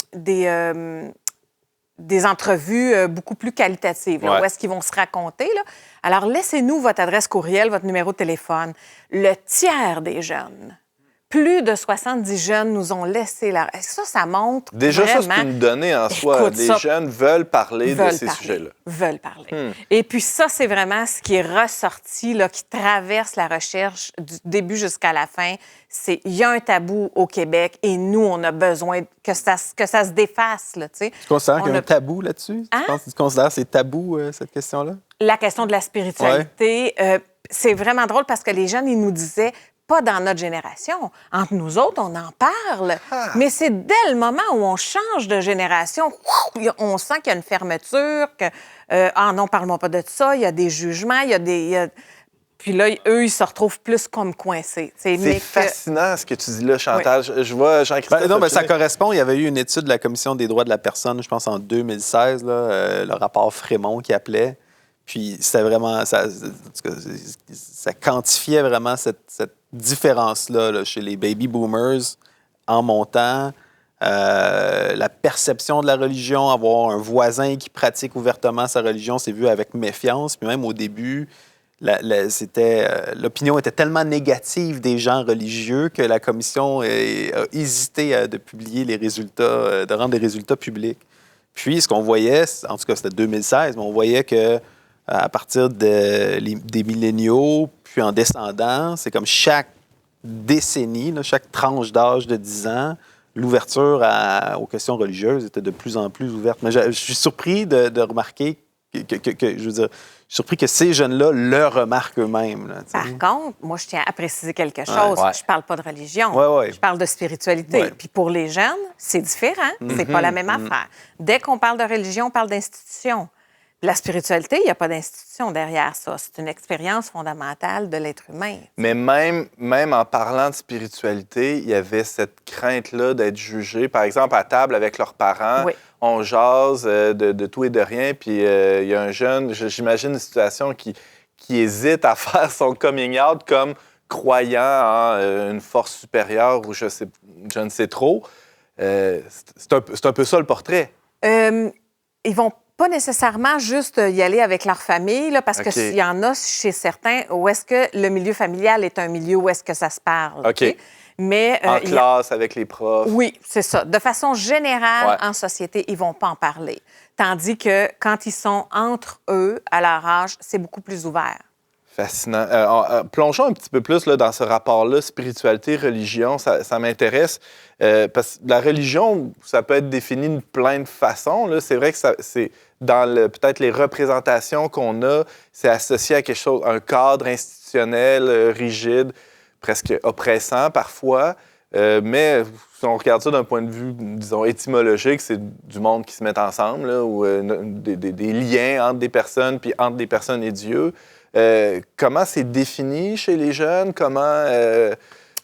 entrevues beaucoup plus qualitatives, là, où est-ce qu'ils vont se raconter. Là. Alors, laissez-nous votre adresse courriel, votre numéro de téléphone. Le tiers des jeunes, plus de 70 jeunes nous ont laissé leur... Ça montre déjà, vraiment... ça, c'est une donnée en soi. Écoute, les jeunes veulent parler de ces sujets-là. Veulent parler. Et puis ça, c'est vraiment ce qui est ressorti, là, qui traverse la recherche du début jusqu'à la fin. C'est il y a un tabou au Québec et nous, on a besoin que ça se défasse. Là, tu considères qu'il y a un tabou là-dessus? Hein? Tu considères que c'est tabou, cette question-là? La question de la spiritualité, c'est vraiment drôle parce que les jeunes, ils nous disaient... Pas dans notre génération. Entre nous autres, on en parle. Mais c'est dès le moment où on change de génération, on sent qu'il y a une fermeture, que « Ah non, parle-moi pas de ça », il y a des jugements, Puis là, eux, ils se retrouvent plus comme coincés. C'est fascinant ce que tu dis là, Chantal. Oui. Je vois Jean-Christophe... ça correspond. Il y avait eu une étude de la Commission des droits de la personne, je pense en 2016, là, le rapport Frémont qui appelait. Puis c'était vraiment... Ça quantifiait vraiment cette différence-là là, chez les baby boomers en montant. La perception de la religion, avoir un voisin qui pratique ouvertement sa religion, c'est vu avec méfiance. Puis même au début, l'opinion était tellement négative des gens religieux que la commission a hésité de publier les résultats, de rendre les résultats publics. Puis ce qu'on voyait, en tout cas c'était 2016, mais on voyait que à partir des milléniaux, puis en descendant, c'est comme chaque décennie, là, chaque tranche d'âge de 10 ans, l'ouverture aux questions religieuses était de plus en plus ouverte. Mais je suis surpris de remarquer je suis surpris que ces jeunes-là le remarquent eux-mêmes. Là, par contre, moi, je tiens à préciser quelque chose. Je parle pas de religion. Je parle de spiritualité. Puis pour les jeunes, c'est différent. C'est pas la même affaire. Dès qu'on parle de religion, on parle d'institution. La spiritualité, il n'y a pas d'institution derrière ça. C'est une expérience fondamentale de l'être humain. Mais même en parlant de spiritualité, il y avait cette crainte-là d'être jugé. Par exemple, à table avec leurs parents, on jase de tout et de rien, puis il y a un jeune, j'imagine une situation qui hésite à faire son coming out comme croyant en une force supérieure ou je ne sais trop. C'est un peu ça le portrait. Ils vont pas nécessairement juste y aller avec leur famille, là, parce qu'il y en a chez certains où est-ce que le milieu familial est un milieu où est-ce que ça se parle. OK. Mais, en classe, avec les profs. Oui, c'est ça. De façon générale, en société, ils vont pas en parler. Tandis que quand ils sont entre eux, à leur âge, c'est beaucoup plus ouvert. Fascinant. Plongeons un petit peu plus là, dans ce rapport-là, spiritualité, religion, ça m'intéresse. Parce que la religion, ça peut être défini de plein de façons. Là. C'est vrai que c'est dans peut-être les représentations qu'on a, c'est associé à quelque chose, un cadre institutionnel rigide, presque oppressant parfois. Mais si on regarde ça d'un point de vue, disons, étymologique, c'est du monde qui se met ensemble, là, ou des liens entre des personnes, puis entre des personnes et Dieu. Comment c'est défini chez les jeunes? Comment...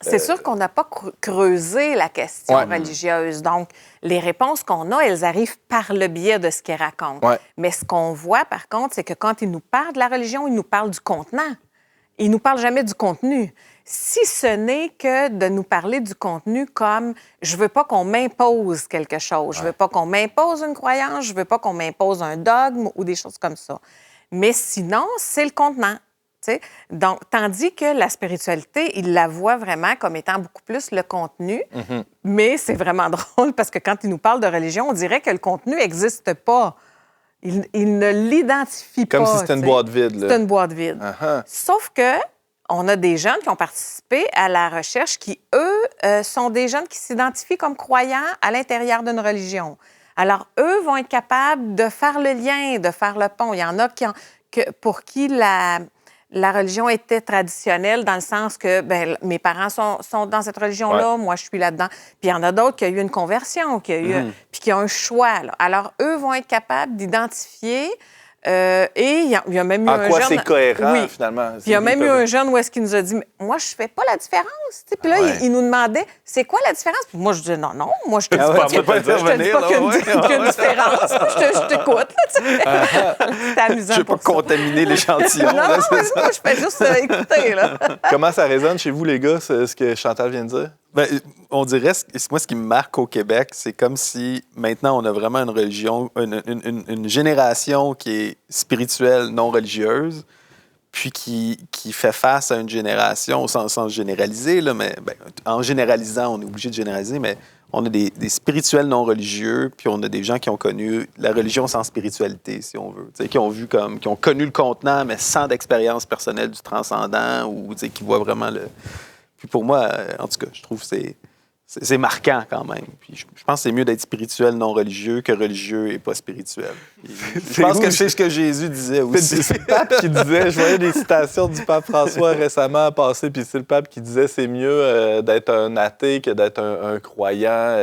c'est sûr qu'on n'a pas creusé la question religieuse. Donc, les réponses qu'on a, elles arrivent par le biais de ce qu'ils racontent. Mais ce qu'on voit, par contre, c'est que quand ils nous parlent de la religion, ils nous parlent du contenant. Ils nous parlent jamais du contenu. Si ce n'est que de nous parler du contenu comme « je veux pas qu'on m'impose quelque chose, je veux pas qu'on m'impose une croyance, je veux pas qu'on m'impose un dogme » ou des choses comme ça. Mais sinon, c'est le contenant. sais. Donc, tandis que la spiritualité, ils la voient vraiment comme étant beaucoup plus le contenu. Mais c'est vraiment drôle parce que quand ils nous parlent de religion, on dirait que le contenu n'existe pas. Ils ne l'identifient pas. Comme si c'était une boîte vide. Là. C'est une boîte vide. Sauf que on a des jeunes qui ont participé à la recherche qui, eux, sont des jeunes qui s'identifient comme croyants à l'intérieur d'une religion. Alors, eux vont être capables de faire le lien, de faire le pont. Il y en a pour qui la religion était traditionnelle dans le sens que mes parents sont dans cette religion-là, moi, je suis là-dedans. Puis il y en a d'autres qui ont eu une conversion, puis qui ont un choix. Là. Alors, eux vont être capables d'identifier... et il y a même eu un jeune... En quoi c'est cohérent, finalement? Puis il y a même eu un jeune où est-ce qu'il nous a dit « Moi, je fais pas la différence. » Puis là, il nous demandait « C'est quoi la différence? » Puis moi, je disais « Non, moi, je te dis pas qu'il y a une différence. Je t'écoute. » C'était amusant. Je ne veux pas contaminer l'échantillon. Non, moi, je fais juste écouter. Là. Comment ça résonne chez vous, les gars, ce que Chantal vient de dire? Bien, on dirait, moi, ce qui me marque au Québec, c'est comme si maintenant on a vraiment une religion, une génération qui est spirituelle, non religieuse, puis qui fait face à une génération, sans généraliser, là, mais en généralisant, on est obligé de généraliser, mais on a des spirituels non religieux, puis on a des gens qui ont connu la religion sans spiritualité, si on veut, qui ont connu le contenant, mais sans d'expérience personnelle du transcendant, ou qui voient vraiment le... Puis pour moi, en tout cas, je trouve que c'est marquant quand même. Puis je pense que c'est mieux d'être spirituel non religieux que religieux et pas spirituel. Je pense que c'est ce que Jésus disait aussi. C'est le pape qui disait, je voyais des citations du pape François récemment passées, puis c'est le pape qui disait c'est mieux d'être un athée que d'être un croyant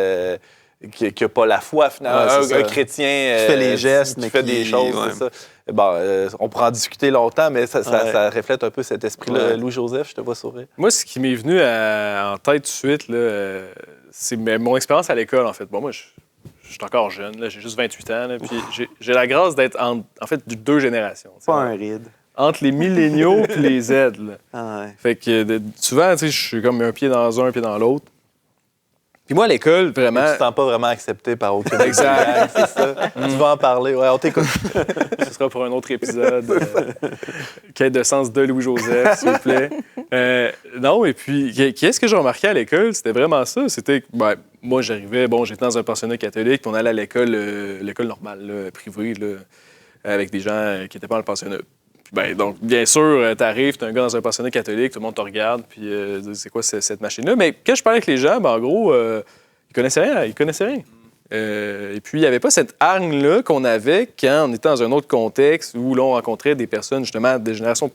qui n'a pas la foi, finalement. Un chrétien qui fait les gestes, qui fait des choses, c'est ça. Bon, on pourra en discuter longtemps, mais ça reflète un peu cet esprit-là. Louis-Joseph, je te vois sourire. Moi, ce qui m'est venu en tête tout de suite, là, c'est mon expérience à l'école, en fait. Bon, moi, je suis encore jeune, là, j'ai juste 28 ans, là, puis j'ai la grâce d'être en fait deux générations. Pas un ride. Entre les milléniaux et les Z. Là. Fait que souvent, tu sais, je suis comme un pied dans un pied dans l'autre. Puis moi, à l'école, vraiment... Mais tu ne te sens pas vraiment accepté par aucun. Exact. C'est ça. Tu vas en parler. Ouais, on t'écoute. Ce sera pour un autre épisode. Quête de sens de Louis-Joseph, s'il vous plaît. Non, et puis, qu'est-ce que j'ai remarqué à l'école? C'était vraiment ça. C'était... moi, j'arrivais... j'étais dans un pensionnat catholique, puis on allait à l'école normale, là, privée, là, avec des gens qui n'étaient pas dans le pensionnat. Donc, bien sûr, t'arrives, t'es un gars dans un pensionnat catholique, tout le monde te regarde, puis c'est quoi cette machine-là? Mais quand je parlais avec les gens, en gros, ils connaissaient rien. Et puis, il n'y avait pas cette hargne-là qu'on avait quand on était dans un autre contexte où l'on rencontrait des personnes, justement, des générations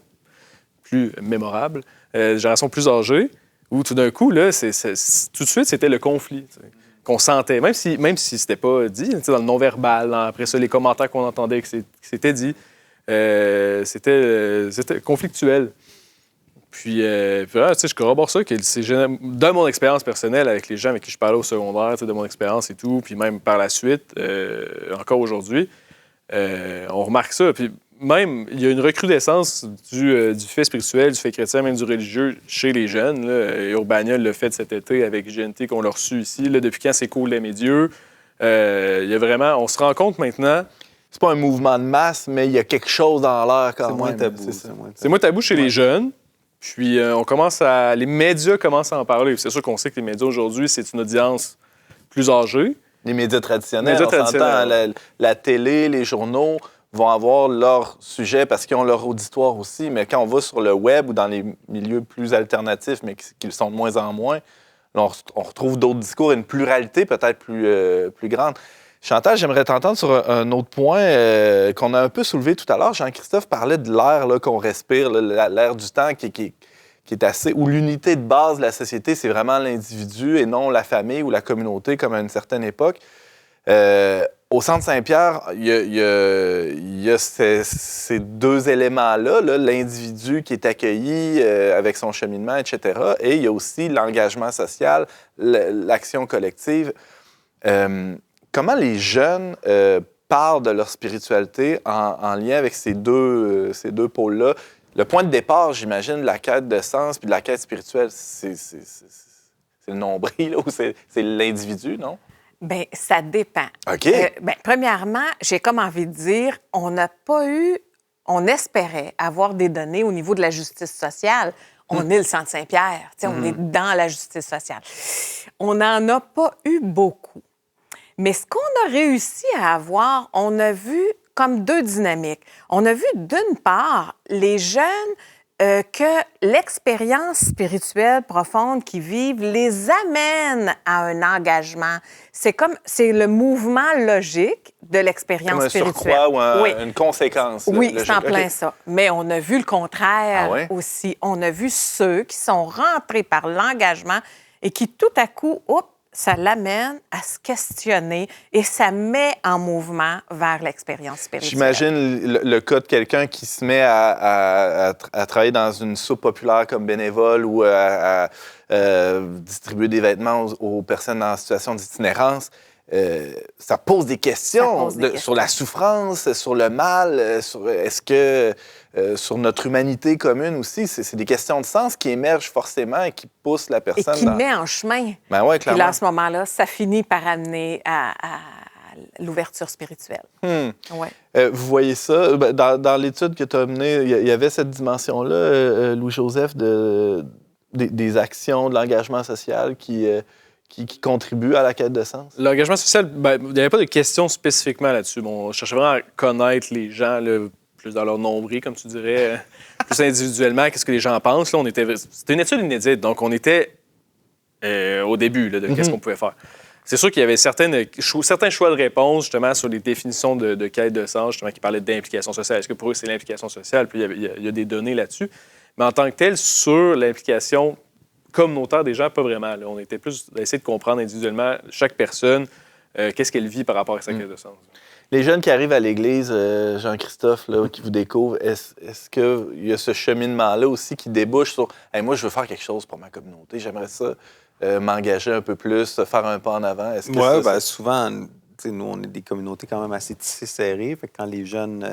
plus mémorables, des générations plus âgées, où tout d'un coup, là, tout de suite, c'était le conflit qu'on sentait, même si c'était pas dit, dans le non-verbal, après ça, les commentaires qu'on entendait que c'était dit. C'était conflictuel. Puis je corrobore ça, que c'est de mon expérience personnelle avec les gens avec qui je parlais au secondaire, de mon expérience et tout, puis même par la suite, encore aujourd'hui, on remarque ça. Puis même, il y a une recrudescence du fait spirituel, du fait chrétien, même du religieux chez les jeunes. Là. Urbania l'a fait cet été avec GNT qu'on l'a reçu ici. Là, depuis quand c'est cool, mes dieux. Il y a vraiment... On se rend compte maintenant... C'est pas un mouvement de masse, mais il y a quelque chose dans l'air quand même. C'est moins tabou. C'est moins tabou chez les jeunes. Puis les médias commencent à en parler. C'est sûr qu'on sait que les médias aujourd'hui, c'est une audience plus âgée. Les médias traditionnels, on s'entend, la télé, les journaux vont avoir leur sujet parce qu'ils ont leur auditoire aussi. Mais quand on va sur le web ou dans les milieux plus alternatifs, mais qui sont de moins en moins, là, on retrouve d'autres discours et une pluralité peut-être plus grande. Chantal, j'aimerais t'entendre sur un autre point qu'on a un peu soulevé tout à l'heure. Jean-Christophe parlait de l'air qu'on respire, l'air du temps qui est assez... où l'unité de base de la société, c'est vraiment l'individu et non la famille ou la communauté comme à une certaine époque. Au Centre Saint-Pierre, il y a ces deux éléments-là, l'individu qui est accueilli avec son cheminement, etc. Et il y a aussi l'engagement social, l'action collective. Comment les jeunes parlent de leur spiritualité en lien avec ces deux pôles-là? Le point de départ, j'imagine, de la quête de sens puis de la quête spirituelle, c'est le nombril ou c'est l'individu, non? Bien, ça dépend. OK. Premièrement, j'ai comme envie de dire, on n'a pas eu on espérait avoir des données au niveau de la justice sociale. On est le Centre Saint-Pierre, on est dans la justice sociale. On n'en a pas eu beaucoup. Mais ce qu'on a réussi à avoir, on a vu comme deux dynamiques. On a vu, d'une part, les jeunes que l'expérience spirituelle profonde qu'ils vivent les amène à un engagement. C'est le mouvement logique de l'expérience spirituelle. Comme un surcroît ou une conséquence. Oui, c'est en plein ça. Mais on a vu le contraire aussi. On a vu ceux qui sont rentrés par l'engagement et qui, tout à coup, ça l'amène à se questionner et ça met en mouvement vers l'expérience spirituelle. J'imagine le cas de quelqu'un qui se met à travailler dans une soupe populaire comme bénévole ou à distribuer des vêtements aux personnes en situation d'itinérance. Ça pose des questions sur la souffrance, sur le mal, sur notre humanité commune aussi. C'est des questions de sens qui émergent forcément et qui poussent la personne. Et qui met en chemin. Ben ouais, clairement. Et là, à ce moment-là, ça finit par amener à l'ouverture spirituelle. Ouais. Vous voyez ça, dans l'étude que tu as menée, il y avait cette dimension-là, Louis-Joseph, des actions, de l'engagement social qui contribuent à la quête de sens? L'engagement social, il n'y avait pas de questions spécifiquement là-dessus. Bon, je cherchais vraiment à connaître les gens, là, plus dans leur nombril, comme tu dirais, plus individuellement, qu'est-ce que les gens pensent. Là, c'était une étude inédite, donc on était au début là, de qu'est-ce qu'on pouvait faire. C'est sûr qu'il y avait certains choix de réponse, justement, sur les définitions de quête de sens, justement, qui parlaient d'implication sociale. Est-ce que pour eux, c'est l'implication sociale? Puis il y a des données là-dessus. Mais en tant que tel, sur l'implication communautaire des gens, pas vraiment. Là. On était plus d'essayer de comprendre individuellement chaque personne, qu'est-ce qu'elle vit par rapport à sa quête de sens. Les jeunes qui arrivent à l'Église, Jean-Christophe, là, qui vous découvrent, est-ce qu'il y a ce cheminement-là aussi qui débouche sur hey, « moi, je veux faire quelque chose pour ma communauté, j'aimerais ça m'engager un peu plus, faire un pas en avant ». Oui, souvent, nous, on est des communautés quand même assez tissées serrées. Fait que quand les jeunes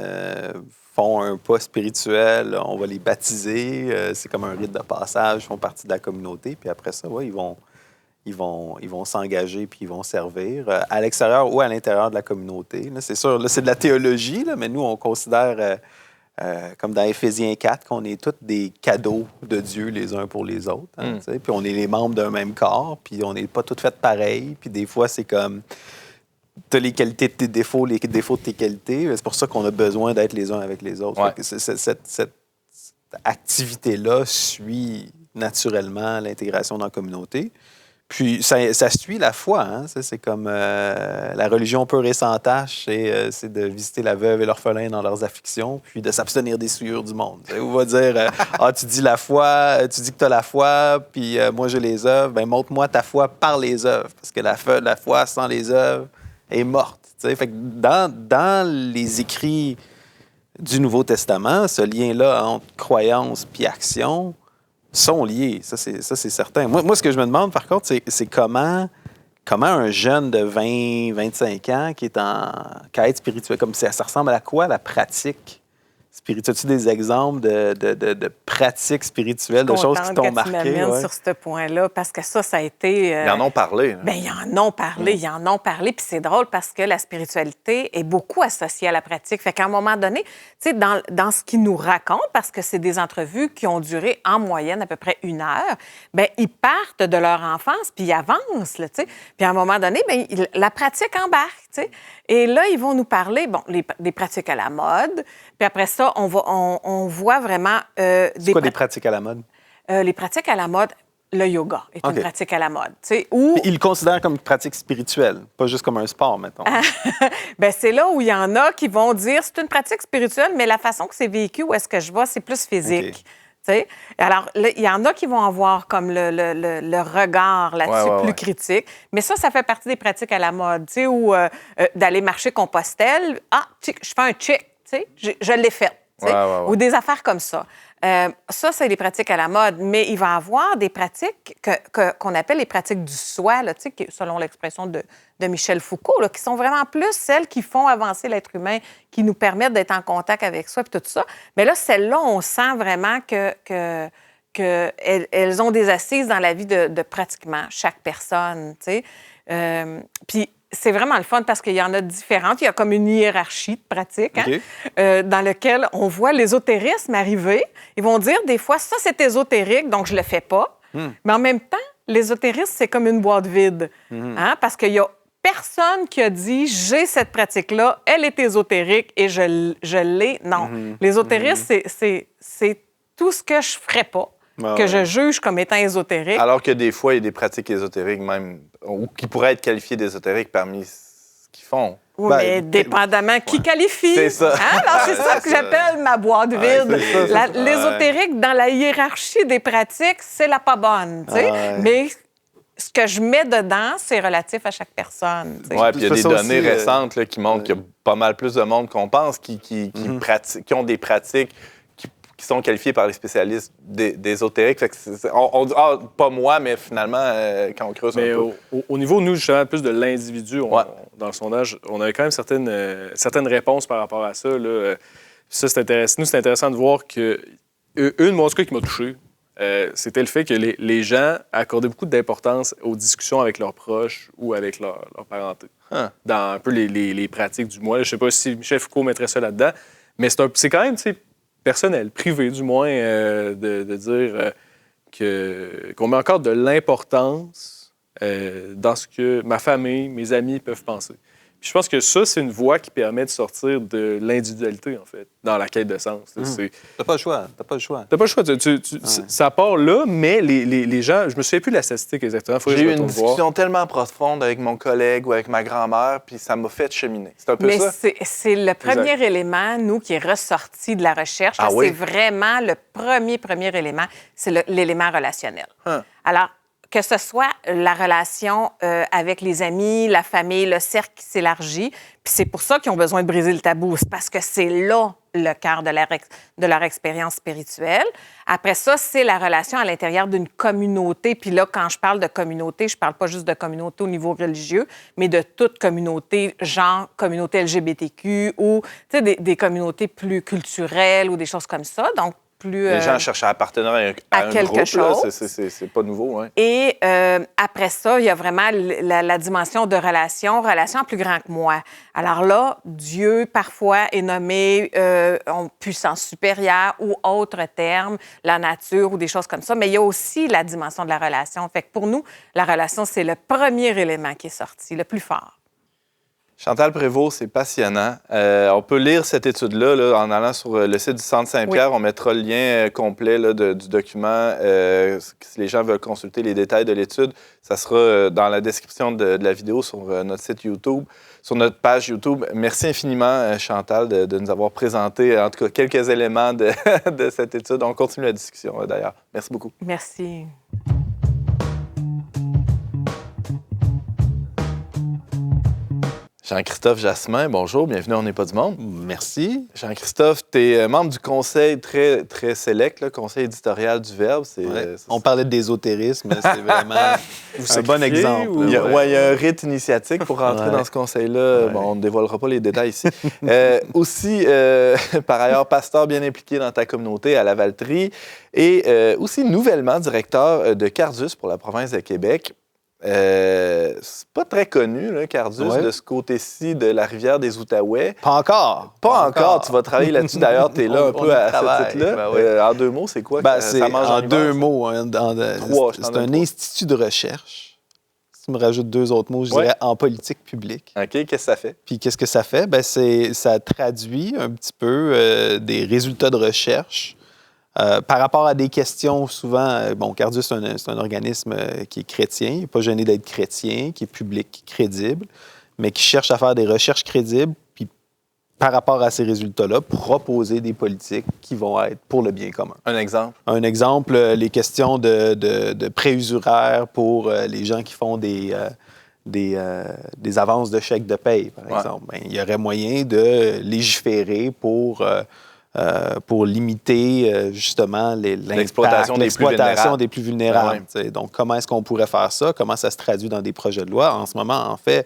font un pas spirituel, on va les baptiser. C'est comme un rite de passage, ils font partie de la communauté. Puis après ça, ils vont s'engager puis ils vont servir à l'extérieur ou à l'intérieur de la communauté. Là, c'est sûr, là, c'est de la théologie, là, mais nous, on considère, comme dans Éphésiens 4, qu'on est tous des cadeaux de Dieu les uns pour les autres. Hein, puis on est les membres d'un même corps, puis on n'est pas tous faits pareil. Puis des fois, c'est comme... Tu as les qualités de tes défauts, les défauts de tes qualités. C'est pour ça qu'on a besoin d'être les uns avec les autres. Ouais. Cette activité-là suit naturellement l'intégration dans la communauté. Puis ça suit la foi. Hein? C'est comme la religion pure et sans tache, c'est de visiter la veuve et l'orphelin dans leurs afflictions, puis de s'abstenir des souillures du monde. On va dire tu dis la foi, tu dis que tu as la foi, puis moi j'ai les œuvres. Bien, montre-moi ta foi par les œuvres, parce que la foi sans les œuvres est morte. Fait que dans les écrits du Nouveau Testament, ce lien-là entre croyance puis action sont liés. Ça, c'est certain. Moi, ce que je me demande, par contre, c'est comment un jeune de 20, 25 ans qui est en quête spirituelle, comme ça ressemble à quoi, la pratique spirituelle? As-tu des exemples de pratiques spirituelles, de choses qui t'ont marqué? Je suis contente que tu m'amènes sur ce point-là, parce que ça a été... Ils en ont parlé. Bien, ils en ont parlé, puis c'est drôle parce que la spiritualité est beaucoup associée à la pratique. Fait qu'à un moment donné, tu sais, dans ce qu'ils nous racontent, parce que c'est des entrevues qui ont duré en moyenne à peu près 1 heure, bien, ils partent de leur enfance, puis ils avancent, là, tu sais. Puis à un moment donné, bien, la pratique embarque, tu sais. Et là, ils vont nous parler, des pratiques à la mode, puis après ça, on voit vraiment... c'est quoi des pratiques à la mode? Les pratiques à la mode, le yoga est une pratique à la mode. Ils le considèrent comme une pratique spirituelle, pas juste comme un sport, mettons. Bien, c'est là où il y en a qui vont dire c'est une pratique spirituelle, mais la façon que c'est vécu, où est-ce que je vois, c'est plus physique. Okay. Alors, il y en a qui vont avoir comme le regard là-dessus plus critique. Mais ça fait partie des pratiques à la mode, ou d'aller marcher Compostelle. Ah, je fais un check, je l'ai fait. Ou des affaires comme ça. Ça, c'est les pratiques à la mode, mais il va y avoir des pratiques qu'on appelle les pratiques du soi, là, selon l'expression de Michel Foucault, là, qui sont vraiment plus celles qui font avancer l'être humain, qui nous permettent d'être en contact avec soi et tout ça. Mais là, celles-là, on sent vraiment qu'elles ont des assises dans la vie de pratiquement chaque personne. Puis c'est vraiment le fun parce qu'il y en a différentes. Il y a comme une hiérarchie de pratiques dans laquelle on voit l'ésotérisme arriver. Ils vont dire des fois, ça, c'est ésotérique, donc je le fais pas. Mais en même temps, l'ésotérisme, c'est comme une boîte vide. Parce qu'il y a personne qui a dit, j'ai cette pratique-là, elle est ésotérique et je l'ai. Non. L'ésotérisme, c'est tout ce que je ferais pas. Que je juge comme étant ésotérique. Alors que des fois, il y a des pratiques ésotériques même, ou qui pourraient être qualifiées d'ésotériques parmi ce qu'ils font. Oui, mais dépendamment qui qualifie. C'est ça. Alors, c'est ça que j'appelle ma boîte vide. L'ésotérique, dans la hiérarchie des pratiques, c'est la pas bonne. Mais ce que je mets dedans, c'est relatif à chaque personne. Oui, puis il y a des données récentes là, qui montrent qu'il y a pas mal plus de monde qu'on pense qui ont des pratiques qui sont qualifiés par les spécialistes d'ésotérique. Fait que on dit, pas moi, mais finalement, quand on creuse un peu. Au niveau, nous, justement, plus de l'individu, dans le sondage, on avait quand même certaines réponses par rapport à ça. Là. Ça, c'est intéressant. Nous, c'est intéressant de voir que une, en tout cas, qui m'a touché, c'était le fait que les gens accordaient beaucoup d'importance aux discussions avec leurs proches ou avec leur parenté. Dans un peu les pratiques du moi. Je ne sais pas si Michel Foucault mettrait ça là-dedans, mais c'est quand même, tu sais, personnel, privé du moins, de dire qu'on met encore de l'importance dans ce que ma famille, mes amis peuvent penser. Puis je pense que ça, c'est une voie qui permet de sortir de l'individualité, en fait, dans la quête de sens. T'as pas le choix. T'as pas le choix. Ça part là, mais les gens... Je me souviens plus de la statistique exactement. J'ai eu une discussion tellement profonde avec mon collègue ou avec ma grand-mère, puis ça m'a fait cheminer. C'est un peu ça? Mais c'est le premier élément, nous, qui est ressorti de la recherche. C'est vraiment le premier élément, c'est l'élément relationnel. Alors, que ce soit la relation avec les amis, la famille, le cercle qui s'élargit. Puis c'est pour ça qu'ils ont besoin de briser le tabou. C'est parce que c'est là le cœur de leur expérience spirituelle. Après ça, c'est la relation à l'intérieur d'une communauté. Puis là, quand je parle de communauté, je parle pas juste de communauté au niveau religieux, mais de toute communauté, genre communauté LGBTQ ou des communautés plus culturelles ou des choses comme ça. Donc, les gens cherchent à appartenir à un quelque groupe, chose. C'est pas nouveau. Hein. Et après ça, il y a vraiment la dimension de relation plus grand que moi. Alors là, Dieu, parfois, est nommé en puissance supérieure ou autre terme, la nature ou des choses comme ça. Mais il y a aussi la dimension de la relation. Fait que pour nous, la relation, c'est le premier élément qui est sorti, le plus fort. Chantal Prévost, c'est passionnant. On peut lire cette étude-là en allant sur le site du Centre Saint-Pierre. On mettra le lien complet du document. Si les gens veulent consulter les détails de l'étude, ça sera dans la description de la vidéo sur notre site YouTube, sur notre page YouTube. Merci infiniment, Chantal, de nous avoir présenté, en tout cas, quelques éléments de cette étude. On continue la discussion, d'ailleurs. Merci beaucoup. Merci. Jean-Christophe Jasmin, bonjour, bienvenue à On n'est pas du monde. Merci. Jean-Christophe, tu es membre du conseil très, très sélect, le conseil éditorial du Verbe. On parlait d'ésotérisme, c'est vraiment un bon exemple. Il y a un rite initiatique pour rentrer dans ce conseil-là. Bon, on ne dévoilera pas les détails ici. Aussi, par ailleurs, pasteur bien impliqué dans ta communauté à la Valtrie et aussi nouvellement directeur de Cardus pour la province de Québec. C'est pas très connu, là, Cardus, de ce côté-ci de la rivière des Outaouais. Pas encore. Pas encore. Tu vas travailler là-dessus. D'ailleurs, tu es là un peu à ce titre-là. En 2 mots, c'est quoi? Ça mange en 2 mots. C'est un institut de recherche. Si tu me rajoutes 2 autres mots, je dirais en politique publique. OK. Qu'est-ce que ça fait? Puis qu'est-ce que ça fait? Ça traduit un petit peu des résultats de recherche. Par rapport à des questions, souvent, Cardus, c'est un organisme qui est chrétien, il n'est pas gêné d'être chrétien, qui est public, crédible, mais qui cherche à faire des recherches crédibles, puis par rapport à ces résultats-là, proposer des politiques qui vont être pour le bien commun. Un exemple? Un exemple, les questions de préusuraires pour les gens qui font des avances de chèques de paye, par exemple. Il y aurait moyen de légiférer pour limiter justement l'exploitation des plus vulnérables. Donc, comment est-ce qu'on pourrait faire ça? Comment ça se traduit dans des projets de loi? En ce moment, en fait,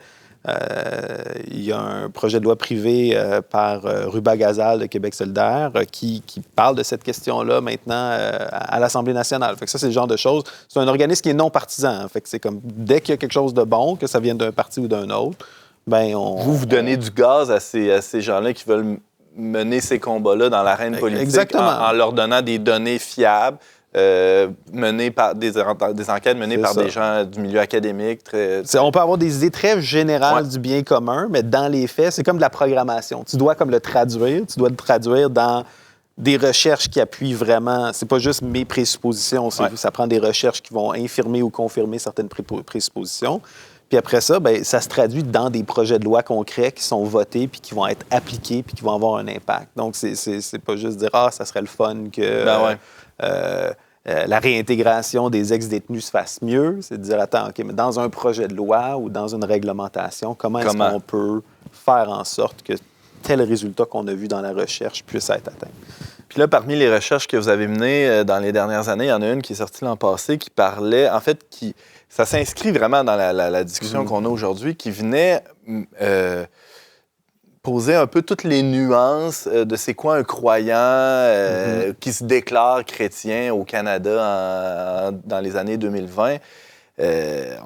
Il y a un projet de loi privé par Ruba Gazal de Québec solidaire qui parle de cette question-là maintenant à l'Assemblée nationale. Fait que ça, c'est le genre de choses. C'est un organisme qui est non partisan. Fait que c'est comme dès qu'il y a quelque chose de bon, que ça vienne d'un parti ou d'un autre, ben vous donnez du gaz à ces gens-là qui veulent mener ces combats-là dans l'arène politique en leur donnant des données fiables. Menées par des enquêtes menées par des gens du milieu académique. On peut avoir des idées très générales du bien commun, mais dans les faits, c'est comme de la programmation. Tu dois comme le traduire. Tu dois le traduire dans des recherches qui appuient vraiment. C'est pas juste mes présuppositions. Ça prend des recherches qui vont infirmer ou confirmer certaines présuppositions. Puis après ça, bien, ça se traduit dans des projets de loi concrets qui sont votés puis qui vont être appliqués puis qui vont avoir un impact. Donc, c'est pas juste dire « Ah, ça serait le fun que... la réintégration des ex-détenus se fasse mieux. » C'est de dire, attends, OK, mais dans un projet de loi ou dans une réglementation, comment est-ce qu'on peut faire en sorte que tel résultat qu'on a vu dans la recherche puisse être atteint? Puis là, parmi les recherches que vous avez menées dans les dernières années, il y en a une qui est sortie l'an passé qui parlait, en fait, ça s'inscrit vraiment dans la discussion qu'on a aujourd'hui, qui venait poser un peu toutes les nuances de c'est quoi un croyant qui se déclare chrétien au Canada dans les années 2020.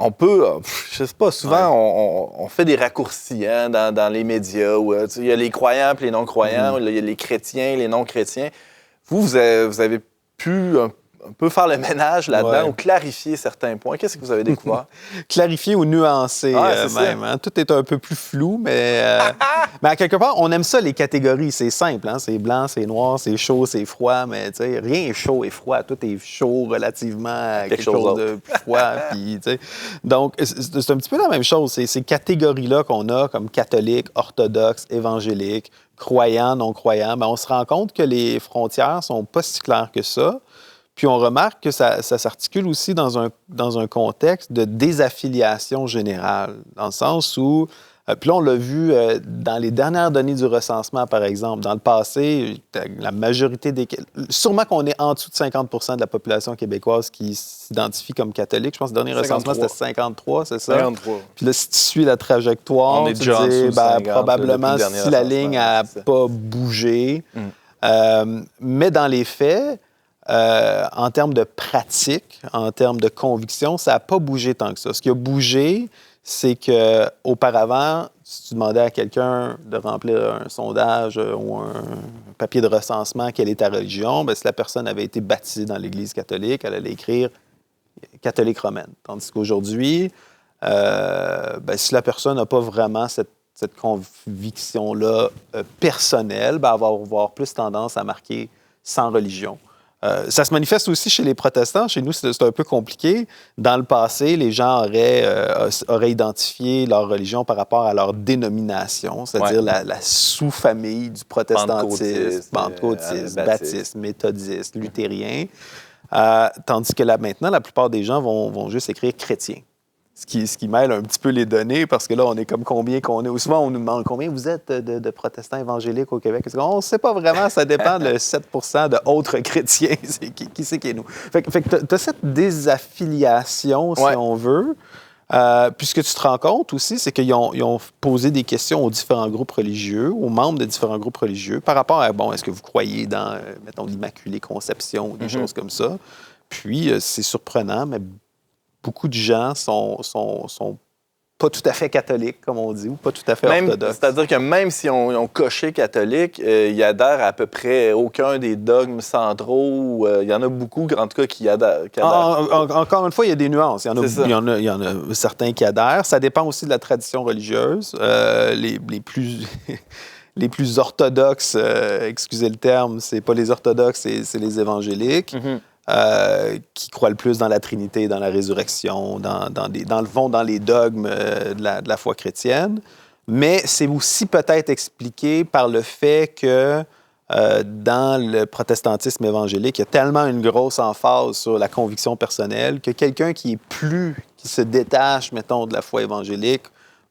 On peut, je sais pas, souvent on fait des raccourcis dans les médias où il y a les croyants et les non-croyants, il y a les chrétiens, les non-chrétiens. Vous avez pu un peu faire le ménage là-dedans ou clarifier certains points. Qu'est-ce que vous avez découvert? Clarifier ou nuancer même. Hein? Tout est un peu plus flou, mais à quelque part, on aime ça, les catégories. C'est simple. Hein? C'est blanc, c'est noir, c'est chaud, c'est froid, mais rien n'est chaud et froid. Tout est chaud relativement à quelque chose de plus froid. Puis, donc, c'est un petit peu la même chose. C'est ces catégories-là qu'on a comme catholiques, orthodoxes, évangéliques, croyants, non-croyants. Ben, on se rend compte que les frontières sont pas si claires que ça. Puis on remarque que ça s'articule aussi dans un contexte de désaffiliation générale, dans le sens où, puis là on l'a vu dans les dernières données du recensement, par exemple. Dans le passé, la majorité sûrement qu'on est en dessous de 50% de la population québécoise qui s'identifie comme catholique. Je pense que le dernier recensement, c'était 53, c'est ça? 53. Puis là, si tu suis la trajectoire, on est déjà en dessous de 50, probablement si la ligne n'a pas bougé. Mais dans les faits... en termes de pratique, en termes de conviction, ça n'a pas bougé tant que ça. Ce qui a bougé, c'est qu'auparavant, si tu demandais à quelqu'un de remplir un sondage ou un papier de recensement, quelle est ta religion, bien, si la personne avait été baptisée dans l'Église catholique, elle allait écrire catholique romaine. Tandis qu'aujourd'hui, si la personne n'a pas vraiment cette conviction-là personnelle, bien, elle va avoir plus tendance à marquer sans religion. Ça se manifeste aussi chez les protestants. Chez nous, c'est un peu compliqué. Dans le passé, les gens auraient identifié leur religion par rapport à leur dénomination, c'est-à-dire la sous-famille du protestantisme, pentecôtiste, baptiste, méthodiste, luthérien. Tandis que là, maintenant, la plupart des gens vont juste écrire chrétien. Ce qui mêle un petit peu les données, parce que là, on est comme combien qu'on est. Souvent, on nous demande combien vous êtes de protestants évangéliques au Québec. On ne sait pas vraiment, ça dépend de 7 % d'autres chrétiens. Qui c'est qui est nous? Fait que tu as cette désaffiliation, si on veut. Puis ce que tu te rends compte aussi, c'est qu'ils ont posé des questions aux différents groupes religieux, aux membres de différents groupes religieux, par rapport à, est-ce que vous croyez dans, mettons, l'Immaculée Conception ou des choses comme ça? Puis, c'est surprenant, mais beaucoup de gens sont pas tout à fait catholiques, comme on dit, ou pas tout à fait orthodoxes. C'est-à-dire que même si on ont coché catholique, ils adhèrent à peu près aucun des dogmes centraux. Il y en a beaucoup, en tout cas, qui adhèrent. Encore une fois, il y a des nuances. Il y en a certains qui adhèrent. Ça dépend aussi de la tradition religieuse. Les plus orthodoxes, excusez le terme, c'est pas les orthodoxes, c'est les évangéliques. Qui croient le plus dans la Trinité, dans la résurrection, dans les dogmes de la foi chrétienne. Mais c'est aussi peut-être expliqué par le fait que dans le protestantisme évangélique, il y a tellement une grosse emphase sur la conviction personnelle que quelqu'un qui se détache, mettons, de la foi évangélique,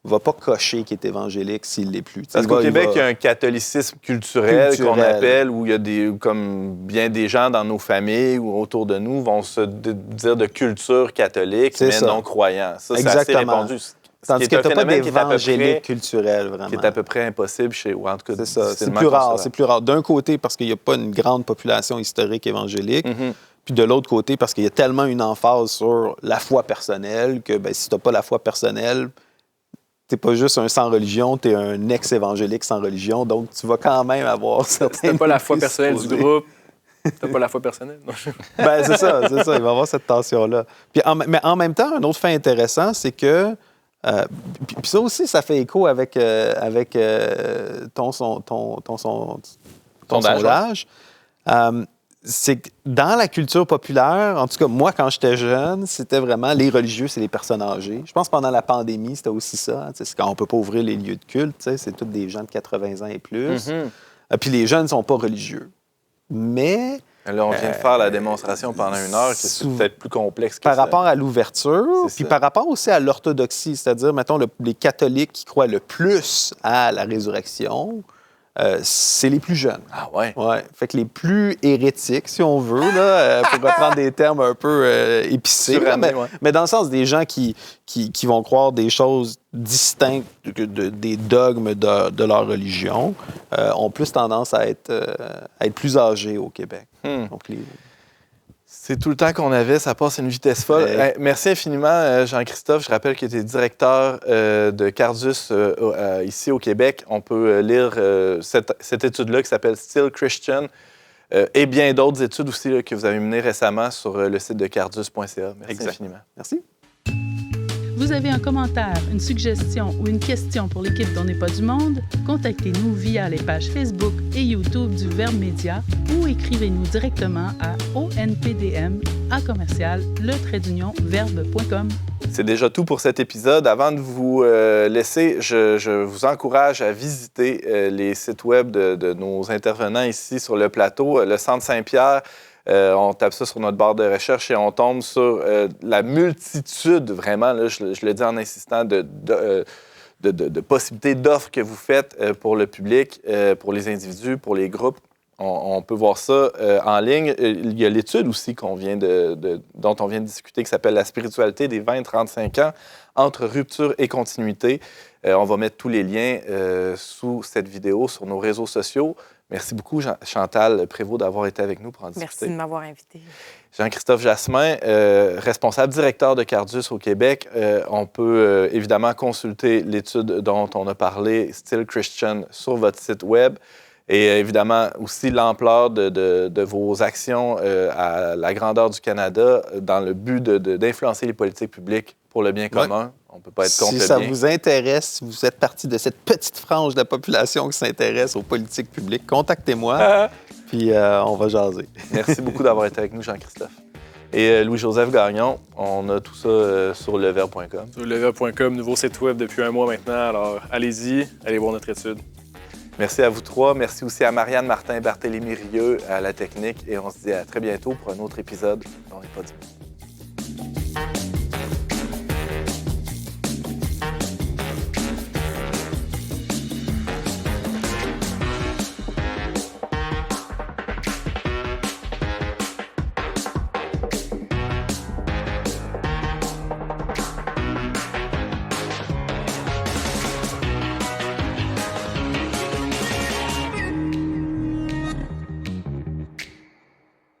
ne va pas cocher qu'il est évangélique s'il l'est plus. Parce qu'au Québec, il y a un catholicisme culturel qu'on appelle, où il y a comme bien des gens dans nos familles ou autour de nous vont se dire de culture catholique, mais non croyants. Ça, c'est assez répandu. Tandis que tu n'as pas d'évangélique culturel, vraiment. Qui est à peu près impossible ou en tout cas, c'est ça. C'est plus rare. C'est plus rare. D'un côté, parce qu'il n'y a pas une grande population historique évangélique. Puis de l'autre côté, parce qu'il y a tellement une emphase sur la foi personnelle que si tu n'as pas la foi personnelle, tu n'es pas juste un sans religion, tu es un ex-évangélique sans religion. Donc, tu vas quand même avoir certaines... Si tu n'as pas la foi personnelle du groupe, tu n'as pas la foi personnelle. C'est ça. Il va y avoir cette tension-là. Mais en même temps, un autre fait intéressant, c'est que... puis ça aussi, ça fait écho avec ton sondage. C'est que dans la culture populaire, en tout cas, moi, quand j'étais jeune, c'était vraiment les religieux, c'est les personnes âgées. Je pense que pendant la pandémie, c'était aussi ça. C'est quand on ne peut pas ouvrir les lieux de culte, c'est tous des gens de 80 ans et plus. Puis les jeunes ne sont pas religieux. Mais... Là, on vient de faire la démonstration pendant 1 heure, que c'est peut-être plus complexe que par ça. rapport à l'ouverture, puis par rapport aussi à l'orthodoxie, c'est-à-dire, mettons, les catholiques qui croient le plus à la résurrection, c'est les plus jeunes. Ah ouais? Ouais. Fait que les plus hérétiques, si on veut, là, pour reprendre des termes un peu épicés, mais dans le sens des gens qui vont croire des choses distinctes des dogmes de leur religion, ont plus tendance à être plus âgés au Québec. Donc, c'est tout le temps qu'on avait, ça passe à une vitesse folle. Merci infiniment, Jean-Christophe. Je rappelle que tu es directeur de Cardus ici au Québec. On peut lire cette étude-là qui s'appelle Still Christian et bien d'autres études aussi là, que vous avez menées récemment sur le site de cardus.ca. Merci infiniment. Merci. Vous avez un commentaire, une suggestion ou une question pour l'équipe d'On n'est pas du monde? Contactez-nous via les pages Facebook et YouTube du Verbe Média ou écrivez-nous directement à onpdm@le-verbe.com. C'est déjà tout pour cet épisode. Avant de vous laisser, je vous encourage à visiter les sites web de nos intervenants ici sur le plateau. Le Centre Saint-Pierre, on tape ça sur notre barre de recherche et on tombe sur la multitude, vraiment, là, je le dis en insistant, de possibilités d'offres que vous faites pour le public, pour les individus, pour les groupes. On peut voir ça en ligne. Il y a l'étude aussi dont on vient de discuter qui s'appelle « La spiritualité des 20-35 ans entre rupture et continuité ». On va mettre tous les liens sous cette vidéo sur nos réseaux sociaux. Merci beaucoup, Chantal Prévost, d'avoir été avec nous pour en discuter. Merci de m'avoir invité. Jean-Christophe Jasmin, responsable directeur de Cardus au Québec. On peut évidemment consulter l'étude dont on a parlé, Still Christian, sur votre site web. Et évidemment aussi l'ampleur de vos actions à la grandeur du Canada dans le but d'influencer les politiques publiques pour le bien commun. Ouais. On ne peut pas être contre le bien. Si ça vous intéresse, si vous êtes partie de cette petite frange de la population qui s'intéresse aux politiques publiques, contactez-moi, puis on va jaser. Merci beaucoup d'avoir été avec nous, Jean-Christophe. Et Louis-Joseph Gagnon, on a tout ça sur leverbe.com. Sur leverbe.com, nouveau site web depuis 1 mois maintenant. Alors, allez-y, allez voir notre étude. Merci à vous trois. Merci aussi à Marianne Martin, Barthélémy Rieu à la technique. Et on se dit à très bientôt pour un autre épisode d'On n'est pas du monde.